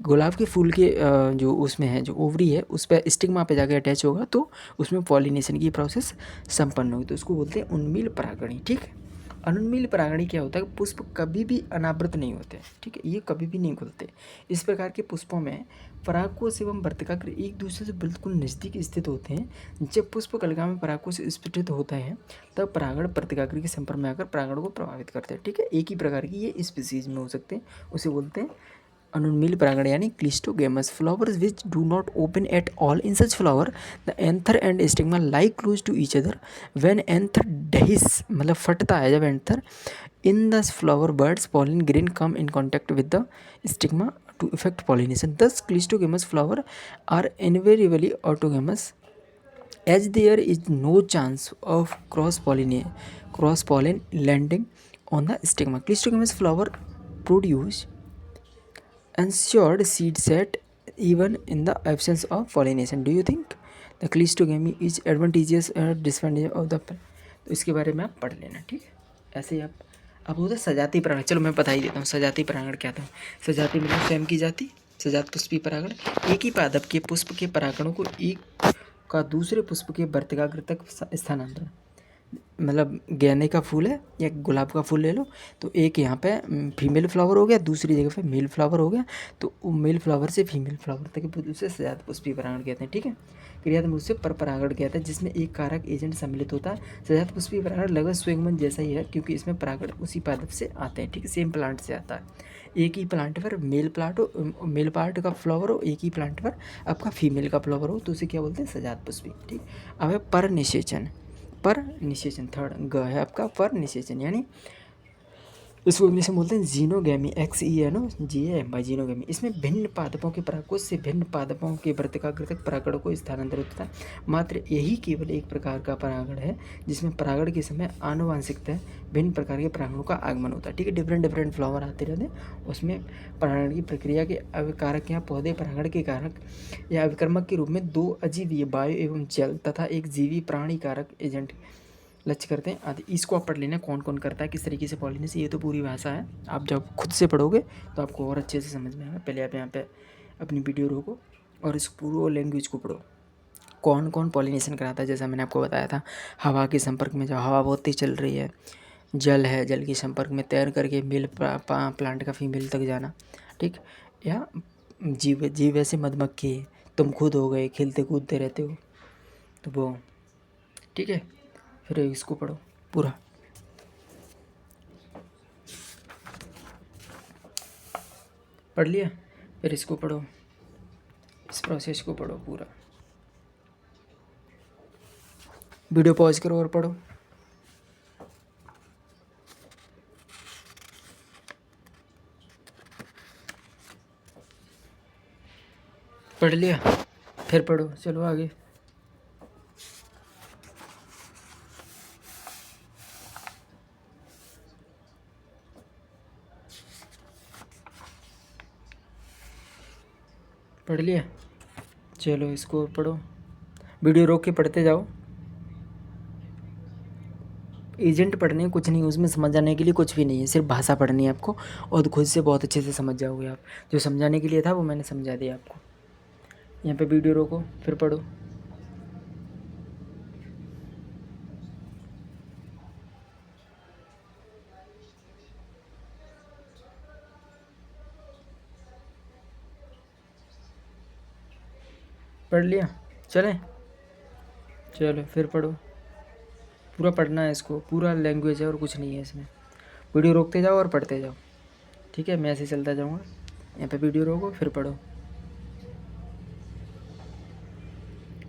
गुलाब के फूल के जो उसमें है, जो ओवरी है, उस पर स्टिग्मा पे जाकर अटैच होगा, तो उसमें पॉलिनेशन की प्रोसेस संपन्न होगी, तो उसको बोलते हैं उन्मील परागणी, ठीक है। अनुन्मील परागणी क्या होता है, पुष्प कभी भी अनावृत नहीं होते, ठीक है, ये कभी भी नहीं खुलते। इस प्रकार के पुष्पों में परागकोश एवं वर्तिकाग्र एक दूसरे से बिल्कुल नज़दीक स्थित होते हैं। जब पुष्प कलिका में परागकोश स्फुटित होता है तब परागण वर्तिकाग्र के संपर्क में आकर परागण को प्रभावित करते हैं, ठीक है। एक ही प्रकार की ये स्पीसीज में हो सकते हैं, उसे बोलते हैं अनुन्मील परागण यानी cleistogamous. Flowers which do not open at all in such flower the anther and stigma lie close to each other when anther dehisces, मतलब फटता है जब anther, in the flower buds pollen grain come in contact with the stigma to effect pollination. Thus, cleistogamous flower are invariably autogamous, as there is no chance of cross pollen landing on the stigma. Cleistogamous flower produce ensured seed set even in the absence of pollination. Do you think the cleistogamy is advantageous or disadvantageous of the plant? तो इसके बारे में आप पढ़ लेना, ठीक है। ऐसे ही अब होता है सजातीय परागण। चलो मैं बता ही देता हूँ सजातीय परागण क्या था। सजातीय मतलब स्वयं की जाति, सजात पुष्पीय परागण। एक ही पादप के पुष्प के परागणों को एक का दूसरे पुष्प के वर्तिकाग्र तक स्थानांतरण, मतलब गेंदे का फूल है या गुलाब का फूल ले लो, तो एक यहाँ पे फीमेल फ्लावर हो गया, दूसरी जगह पे मेल फ्लावर हो गया, तो मेल फ्लावर से फीमेल फ्लावर तक उसे सजात पुष्पीय परागण कहते हैं, ठीक है। क्रियात्मक से पर परागण कहता है जिसमें एक कारक एजेंट सम्मिलित होता है। सजात पुष्पीय परागण लगभग स्वयंवन जैसा ही है, क्योंकि इसमें परागण उसी पादप से आते हैं, ठीक है, सेम प्लांट से आता है। एक ही प्लांट पर मेल पार्ट का फ्लावर हो, एक ही प्लांट पर आपका फीमेल का फ्लावर हो, तो उसे क्या बोलते हैं, सजात पुष्पीय, ठीक। अब है पर निषेचन। थर्ड ग है आपका पर निषेचन, यानी इसको इंग्लिश में बोलते हैं जीनोगैमी, XENOGAMY जीनोगैमी। इसमें भिन्न पादपों के परागकोश से भिन्न पादपों के वर्तिकाग्र तक परागण को स्थानांतरित होता है। मात्र यही केवल एक प्रकार का परागण है जिसमें परागण के समय आनुवांशिकता भिन्न प्रकार के परागणों का आगमन होता है। ठीक है, डिफरेंट फ्लावर आते रहते हैं, उसमें परागण की प्रक्रिया के अविकारक या पौधे परागण के कारक या अभिकर्मक के रूप में 2 अजीवीय वायु एवं जल तथा एक जीवी प्राणी कारक एजेंट लक्ष्य करते हैं आदि। इसको आप पढ़ लेना कौन कौन करता है, किस तरीके से पॉलिनेशन। ये तो पूरी भाषा है, आप जब खुद से पढ़ोगे तो आपको और अच्छे से समझ में आएगा। पहले आप यहाँ पे अपनी वीडियो रोको और इस पूरे लैंग्वेज को पढ़ो, कौन कौन पॉलिनेशन कराता है। जैसा मैंने आपको बताया था, हवा के संपर्क में, जब हवा बहुत तेज चल रही है, जल है, जल के संपर्क में तैर करके मेल प्लांट का फीमेल तक जाना, ठीक। या जीव ऐसे मधुमक्खी, तुम खुद हो गए, खेलते कूदते रहते हो, तो वो ठीक है। फिर इसको पढ़ो पूरा, पढ़ लिया। फिर इसको पढ़ो, इस प्रोसेस को पढ़ो पूरा। वीडियो पॉज करो और पढ़ो। पढ़ लिया, फिर पढ़ो, चलो आगे। पढ़ लिया, चलो इसको पढ़ो, वीडियो रोक के पढ़ते जाओ। एजेंट पढ़ने कुछ नहीं, उसमें समझ जाने के लिए कुछ भी नहीं है, सिर्फ भाषा पढ़नी है आपको और खुद से बहुत अच्छे से समझ जाओगे आप। जो समझाने के लिए था वो मैंने समझा दिया आपको। यहाँ पे वीडियो रोको, फिर पढ़ो। पढ़ लिया, चलें, चलो फिर पढ़ो, पूरा पढ़ना है इसको, पूरा लैंग्वेज है और कुछ नहीं है इसमें। वीडियो रोकते जाओ और पढ़ते जाओ, ठीक है, मैं ऐसे चलता जाऊँगा। यहाँ पे वीडियो रोको, फिर पढ़ो,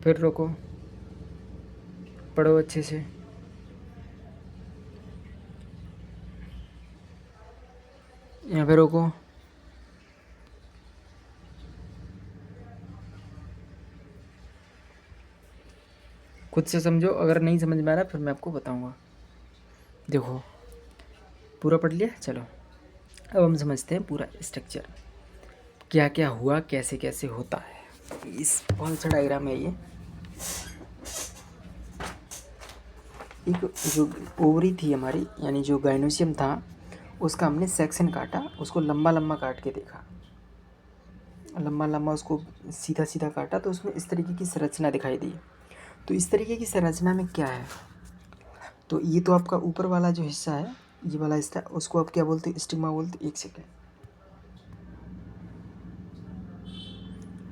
फिर रोको, पढ़ो अच्छे से। यहाँ पे रोको, खुद से समझो, अगर नहीं समझ में आ रहा फिर मैं आपको बताऊँगा। देखो पूरा पढ़ लिया, चलो अब हम समझते हैं पूरा स्ट्रक्चर, क्या क्या हुआ, कैसे कैसे होता है। इस कौन सा डायग्राम है ये, एक जो ओवरी थी हमारी, यानी जो गाइनोसियम था, उसका हमने सेक्शन काटा, उसको लंबा लंबा काट के देखा, लंबा लंबा उसको सीधा सीधा काटा, तो उसमें इस तरीके की संरचना दिखाई दी। तो इस तरीके की संरचना में क्या है, तो ये तो आपका ऊपर वाला जो हिस्सा है, ये वाला हिस्सा, उसको आप क्या बोलते हो, स्टिग्मा बोलते हो। एक सेकेंड,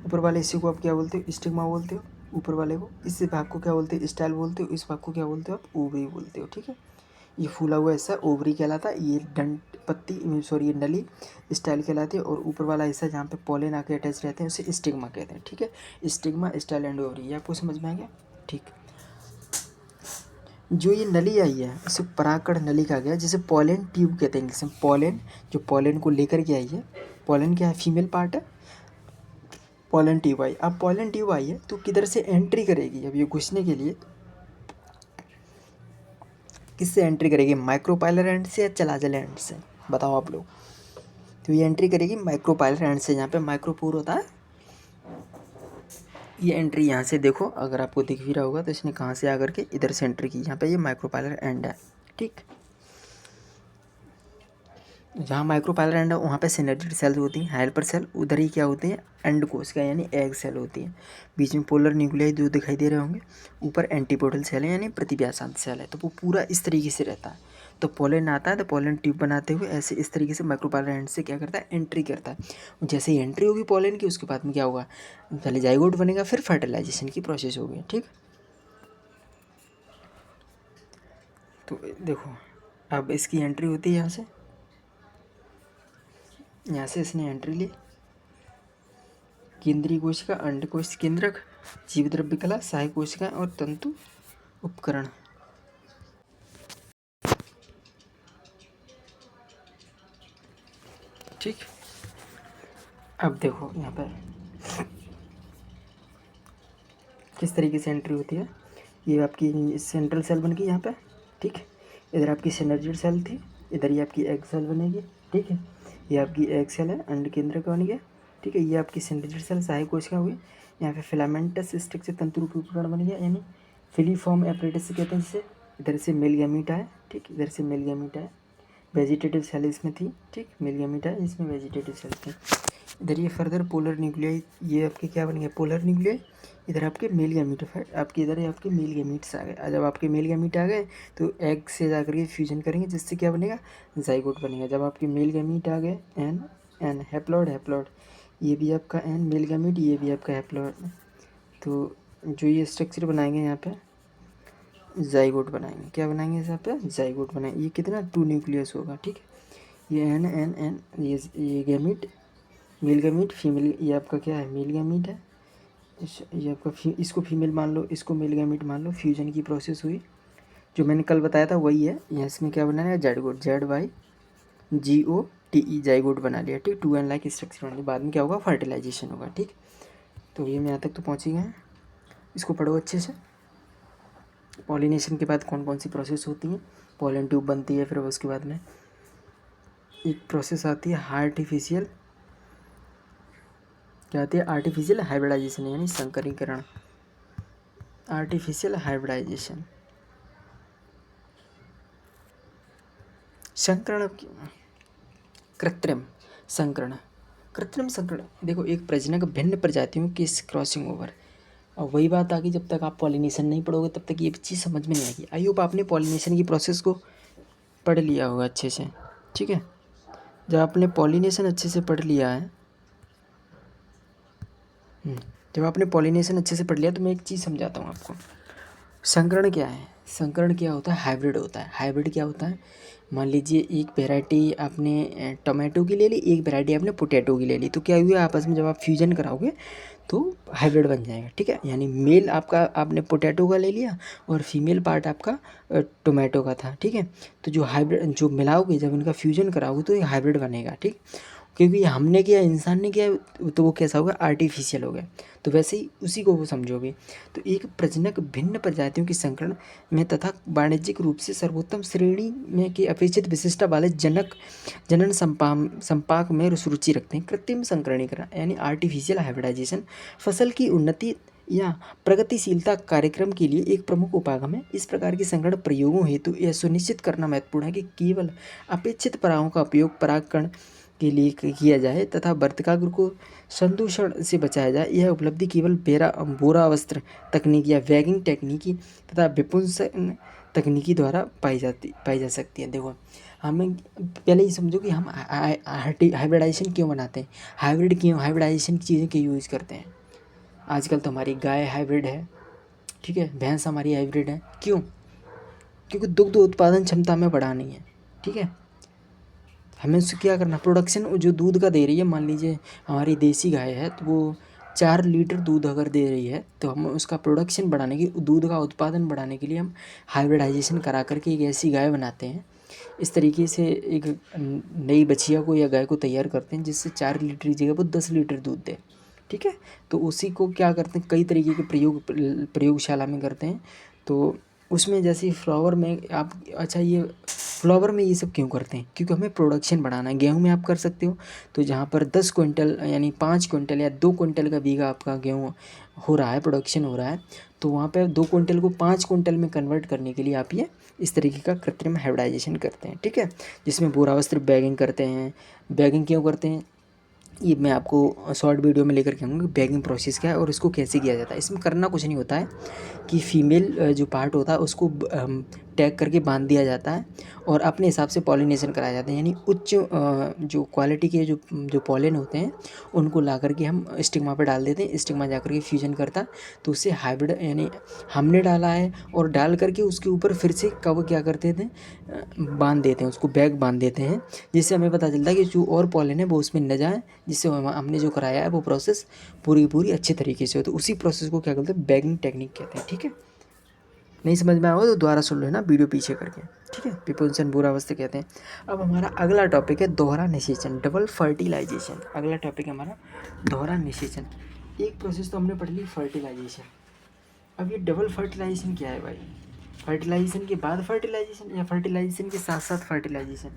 ऊपर वाले हिस्से को आप क्या बोलते हो, स्टिग्मा बोलते हो, ऊपर वाले को। इस भाग को क्या बोलते हो, स्टाइल बोलते हो, इस भाग को क्या बोलते हो आप, ओवरी बोलते हो, ठीक है। ये फूला हुआ हिस्सा ओवरी कहलाता है, ये ये नली स्टाइल कहलाती है, और ऊपर वाला हिस्सा जहाँ पे पोलन आके अटैच रहते हैं उसे स्टिग्मा कहते हैं, ठीक है। स्टिग्मा, स्टाइल एंड ओवरी, ये आपको समझ में आ गया, ठीक। जो ये नली आई है इसे परागकण नली कहा गया, जिसे पोलन ट्यूब कहते हैं इंग्लिश में। पोलन, जो पोलन को लेकर के आई है, पोलन क्या है, फीमेल पार्ट है, पोलन ट्यूब आई। अब पोलन ट्यूब आई है तो किधर से एंट्री करेगी, अब ये घुसने के लिए किससे एंट्री करेगी, माइक्रोपाइलर एंड से या चलाजल एंड से, बताओ आप लोग। तो ये एंट्री करेगी माइक्रोपाइलर एंड से, जहाँ पे माइक्रोपोर होता है। ये एंट्री यहाँ से देखो, अगर आपको दिख भी रहा होगा तो इसने कहाँ से आकर के इधर से एंट्री की, यहाँ पे ये माइक्रोपाइलर एंड है, ठीक। जहाँ माइक्रोपाइलर एंड है वहाँ पे सिनर्जिड सेल्स होती हैं, हेल्पर सेल, उधर ही क्या होती हैं, एंड कोशिका यानी एग सेल होती है। बीच में पोलर न्यूक्लियाई जो दिखाई दे रहे होंगे, ऊपर एंटीपोडल सेल है यानी प्रतिव्यासांत सेल है। तो वो पूरा इस तरीके से रहता है। तो पोलन आता है तो पोलन ट्यूब बनाते हुए ऐसे इस तरीके से माइक्रोपाइलर एंड से क्या करता है, एंट्री करता है। जैसे ही एंट्री होगी पोलन की, उसके बाद में क्या होगा, पहले जाइगोट बनेगा, फिर फर्टिलाइजेशन की प्रोसेस होगी, ठीक। तो देखो अब इसकी एंट्री होती है यहाँ से इसने एंट्री ली, केंद्रीय कोशिका, अंडकोश केंद्रक, जीवद्रव्य कला, सहायक कोशिका और तंतु उपकरण। ठीक। अब देखो यहाँ पर किस तरीके से एंट्री होती है। ये आपकी सेंट्रल सेल बन गई यहाँ पे, ठीक। इधर आपकी सिनर्जिड सेल थी, इधर ये आपकी एग सेल बनेगी, ठीक है। ये आपकी एग सेल है, अंड केंद्र का बन गया, ठीक है। ये आपकी सिनर्जिड सेल सहायक कोशिका हुई। यहाँ पे फिलामेंटस स्ट्रक्चर तंतुरूपी उपकरण बन गया, यानी फिलीफॉर्म एपरेटस से कहते हैं जिसे। इधर से मेल गैमीट आया, ठीक, इधर से मेल गैमीट आया। वेजिटेटिव सेल इसमें थी, ठीक, मेल गैमीट आया, इसमें वेजिटेटिव सेल थी। इधर ये फर्दर पोलर न्यूक्लियाई, ये आपके क्या बन गया, पोलर न्यूक्लियाई। इधर आपके मेल गैमीट आपके, इधर है आपके मेल गैमीट्स आ गए। जब आपके मेल गैमीट आ गए तो एग से जा करके फ्यूजन करेंगे, जिससे क्या बनेगा, जाइगोट बनेगा। जब आपके मेल गैमीट आ गए, एन एन हैप्लॉइड हैप्लॉइड, ये भी आपका एन मेल गैमीट, ये भी आपका हैप्लॉइड। तो जो ये स्ट्रक्चर बनाएंगे यहाँ पे जाइगोट बनाएंगे। क्या बनाएंगे यहाँ पे, जाइगोट बनाएंगे। ये कितना 2 न्यूक्लियस होगा, ठीक है। ये एन एन एन, ये गैमीट, मेल गैमीट, फीमेल, ये आपका क्या है, मेल गैमीट है। ये आपका इसको फीमेल मान लो, इसको मेल गैमीट मान लो। फ्यूजन की प्रोसेस हुई, जो मैंने कल बताया था वही है। यहाँ इसमें क्या बनाना है, जाइगोट, ZYGOTE, जाइगोट बना लिया, ठीक। 2n लाइक स्ट्रक्चर बना लिया। बाद में क्या होगा, फर्टिलाइजेशन होगा, ठीक। तो ये मैं यहाँ तक तो पहुँच ही गए हैं, इसको पढ़ो अच्छे से। पॉलिनेशन के बाद कौन कौन सी प्रोसेस होती हैं, पोलन ट्यूब बनती है, फिर उसके बाद में एक प्रोसेस आती है आर्टिफिशियल, क्या आती है, आर्टिफिशियल हाइब्रिडाइजेशन, यानी संकरीकरण, आर्टिफिशियल हाइब्रिडाइजेशन। संकरण, कृत्रिम संकरण, कृत्रिम संकरण। देखो, एक प्रजनक भिन्न प्रजातियों की क्रॉसिंग ओवर। और वही बात आ गई, जब तक आप पॉलिनेशन नहीं पढ़ोगे तब तक ये चीज़ समझ में नहीं आएगी। आई होप आपने पॉलिनेशन की प्रोसेस को पढ़ लिया होगा अच्छे से, ठीक है। जब आपने पॉलिनेशन अच्छे से पढ़ लिया है, जब आपने पॉलिनेशन अच्छे से पढ़ लिया तो मैं एक चीज़ समझाता हूँ आपको। संकरण क्या है, संकरण क्या होता है, हाइब्रिड होता है। हाइब्रिड क्या होता है, मान लीजिए एक वैरायटी आपने टोमेटो की ले ली, एक वैरायटी आपने पोटैटो की ले ली, तो क्या हुआ, आपस में जब आप फ्यूजन कराओगे तो हाइब्रिड बन जाएगा, ठीक है। यानी मेल आपका आपने पोटैटो का ले लिया और फीमेल पार्ट आपका टोमेटो का था, ठीक है। तो जो हाइब्रिड, जो मिलाओगे, जब इनका फ्यूजन कराओगे तो ये हाइब्रिड बनेगा, ठीक। क्योंकि हमने किया, इंसान ने किया, तो वो कैसा होगा, आर्टिफिशियल हो गया। तो वैसे ही उसी को वो समझोगे। तो एक प्रजनक भिन्न प्रजातियों की संकरण में तथा वाणिज्यिक रूप से सर्वोत्तम श्रेणी में की अपेक्षित विशिष्टता वाले जनन संपाक में रुचि रखते हैं। कृत्रिम संकरणीकरण यानी आर्टिफिशियल हाइब्रिडाइजेशन फसल की उन्नति या प्रगतिशीलता कार्यक्रम के लिए एक प्रमुख उपागम है। इस प्रकार के संकरण प्रयोगों हेतु यह सुनिश्चित करना महत्वपूर्ण है कि केवल अपेक्षित परागों का उपयोग परागकण के लिए किया जाए तथा वर्तिकाग्र को संदूषण से बचाया जाए। यह उपलब्धि केवल बोरा वस्त्र तकनीक या वैगिंग टेक्निकी तथा विपुंसन तकनीकी द्वारा पाई जा सकती है। देखो, हमें पहले ये समझो कि हम हाइब्रिडाइजेशन क्यों बनाते हैं, हाइब्रिडाइजेशन की चीज़ें क्यों यूज़ करते हैं। आजकल तो हमारी गाय हाइब्रिड है, ठीक है, भैंस हमारी हाइब्रिड है। क्यों, क्योंकि दुग्ध उत्पादन क्षमता में बढ़ानी है, ठीक है। हमें उससे क्या करना, प्रोडक्शन जो दूध का दे रही है, मान लीजिए हमारी देसी गाय है तो वो 4 लीटर दूध अगर दे रही है, तो हम उसका प्रोडक्शन बढ़ाने की, दूध का उत्पादन बढ़ाने के लिए हम हाइब्रिडाइजेशन करा करके एक ऐसी गाय बनाते हैं। इस तरीके से एक नई बछिया को या गाय को तैयार करते हैं जिससे 4 लीटर की जगह वो 10 लीटर दूध दे, ठीक है। तो उसी को क्या करते हैं, कई तरीके के प्रयोगशाला में करते हैं। तो उसमें जैसे फ्लावर में आप, अच्छा ये फ्लावर में ये सब क्यों करते हैं, क्योंकि हमें प्रोडक्शन बढ़ाना है। गेहूं में आप कर सकते हो, तो जहाँ पर 10 क्विंटल यानी 5 क्विंटल या 2 क्विंटल का बीघा आपका गेहूं हो रहा है, प्रोडक्शन हो रहा है, तो वहाँ पे 2 क्विंटल को 5 क्विंटल में कन्वर्ट करने के लिए आप ये इस तरीके का कृत्रिम हाइब्रिडाइजेशन करते हैं, ठीक है। जिसमें बोरा वस्त्र बैगिंग करते हैं। बैगिंग क्यों करते हैं, ये मैं आपको शॉर्ट वीडियो में लेकर के आऊँगा कि बैगिंग प्रोसेस क्या है और इसको कैसे किया जाता है। इसमें करना कुछ नहीं होता है कि फीमेल जो पार्ट होता है उसको टैग करके बांध दिया जाता है और अपने हिसाब से पॉलिनेशन कराया जाता है। यानी उच्च जो क्वालिटी के जो पॉलिन होते हैं उनको ला करके हम स्टिग्मा पे डाल देते हैं, स्टिग्मा जा करके फ्यूजन करता है, तो उससे हाइब्रिड, यानी हमने डाला है और डाल करके उसके ऊपर फिर से कब क्या करते थे, बांध देते हैं, उसको बैग बांध देते हैं, जिससे हमें पता चलता है कि जो और पॉलिन है वो उसमें न जाए, जिससे हमने जो कराया है वो प्रोसेस पूरी अच्छे तरीके से हो। तो उसी प्रोसेस को क्या कहते हैं, बैगिंग टेक्निक कहते हैं, ठीक है। नहीं समझ में आओ तो दोबारा सुन लो, है ना, वीडियो पीछे करके, ठीक है। प्रीपोजिशन बुरावस्था कहते हैं। अब हमारा अगला टॉपिक है दोहरा निषेचन, डबल फर्टिलाइजेशन। अगला टॉपिक है हमारा दोहरा निषेचन। एक प्रोसेस तो हमने पढ़ ली फर्टिलाइजेशन, अब ये डबल फर्टिलाइजेशन क्या है भाई? फर्टिलाइजेशन के बाद फर्टिलाइजेशन या फर्टिलाइजेशन के साथ साथ फर्टिलाइजेशन?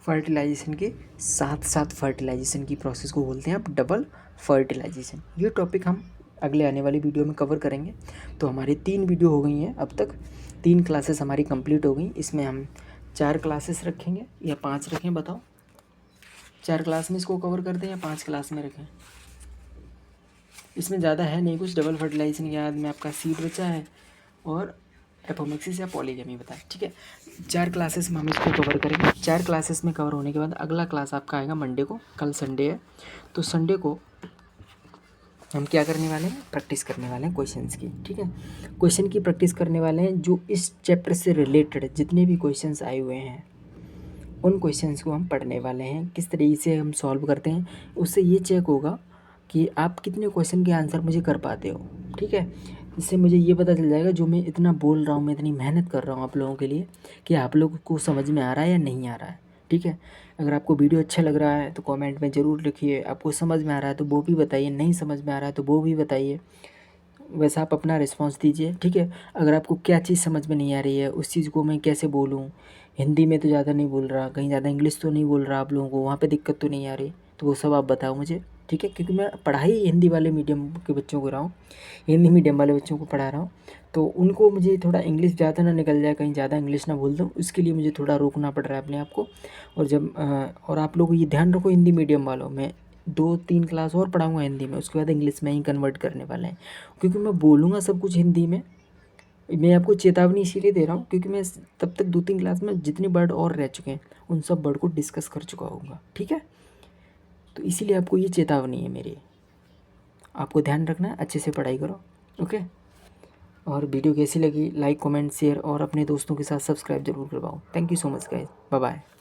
फर्टिलाइजेशन के साथ साथ फर्टिलाइजेशन की प्रोसेस को बोलते हैं आप डबल फर्टिलाइजेशन। ये टॉपिक हम अगले आने वाली वीडियो में कवर करेंगे। तो हमारी 3 वीडियो हो गई हैं अब तक, 3 क्लासेस हमारी कंप्लीट हो गई। इसमें हम 4 क्लासेस रखेंगे या 5 रखें, बताओ? 4 क्लास में इसको कवर कर दें या 5 क्लास में रखें? इसमें ज़्यादा है नहीं कुछ। डबल फर्टिलाइजेशन के बाद में आपका सीड बचा है और एपोमिक्सिस या पॉलीगमी बताएं, ठीक है। 4 क्लासेस में हम इसको कवर करेंगे। 4 क्लासेस में कवर होने के बाद अगला क्लास आपका आएगा मंडे को। कल संडे है, तो संडे को हम क्या करने वाले हैं? प्रैक्टिस करने वाले हैं क्वेश्चंस की, ठीक है। क्वेश्चन की प्रैक्टिस करने वाले हैं जो इस चैप्टर से रिलेटेड जितने भी क्वेश्चंस आए हुए हैं उन क्वेश्चंस को हम पढ़ने वाले हैं। किस तरीके से हम सॉल्व करते हैं उससे ये चेक होगा कि आप कितने क्वेश्चन के आंसर मुझे कर पाते हो, ठीक है। इससे मुझे ये पता चल जाएगा जो मैं इतना बोल रहा हूँ, मैं इतनी मेहनत कर रहा हूँ आप लोगों के लिए, कि आप लोगों को समझ में आ रहा है या नहीं आ रहा है, ठीक है। अगर आपको वीडियो अच्छा लग रहा है तो कमेंट में ज़रूर लिखिए, आपको समझ में आ रहा है तो वो भी बताइए, नहीं समझ में आ रहा है तो वो भी बताइए। वैसा आप अपना रिस्पॉन्स दीजिए, ठीक है। अगर आपको क्या चीज़ समझ में नहीं आ रही है उस चीज़ को मैं कैसे बोलूँ, हिंदी में तो ज़्यादा नहीं बोल रहा, कहीं ज़्यादा इंग्लिश तो नहीं बोल रहा, आप लोगों को वहाँ पे दिक्कत तो नहीं आ रही, तो वो सब आप बताओ मुझे, ठीक है। क्योंकि मैं पढ़ाई हिंदी वाले मीडियम के बच्चों को रहा हूँ, हिंदी मीडियम वाले बच्चों को पढ़ा रहा हूँ, तो उनको मुझे थोड़ा इंग्लिश ज़्यादा ना निकल जाए, कहीं ज़्यादा इंग्लिश ना बोल दूँ, इसके लिए मुझे थोड़ा रोकना पड़ रहा है अपने आप को। और जब और आप लोग ये ध्यान रखो, हिंदी मीडियम वालों में 2-3 क्लास और पढ़ाऊँगा हिंदी में, उसके बाद इंग्लिश में ही कन्वर्ट करने वाले हैं, क्योंकि मैं बोलूँगा सब कुछ हिंदी में। मैं आपको चेतावनी इसीलिए दे रहा हूँ क्योंकि मैं तब तक 2-3 क्लास में जितने वर्ड और रह चुके हैं उन सब वर्ड को डिस्कस कर चुका होऊंगा, ठीक है। तो इसीलिए आपको ये चेतावनी है मेरी, आपको ध्यान रखना है, अच्छे से पढ़ाई करो, ओके। और वीडियो कैसी लगी लाइक कमेंट शेयर और अपने दोस्तों के साथ सब्सक्राइब जरूर करवाओ। Thank you so much guys, bye bye.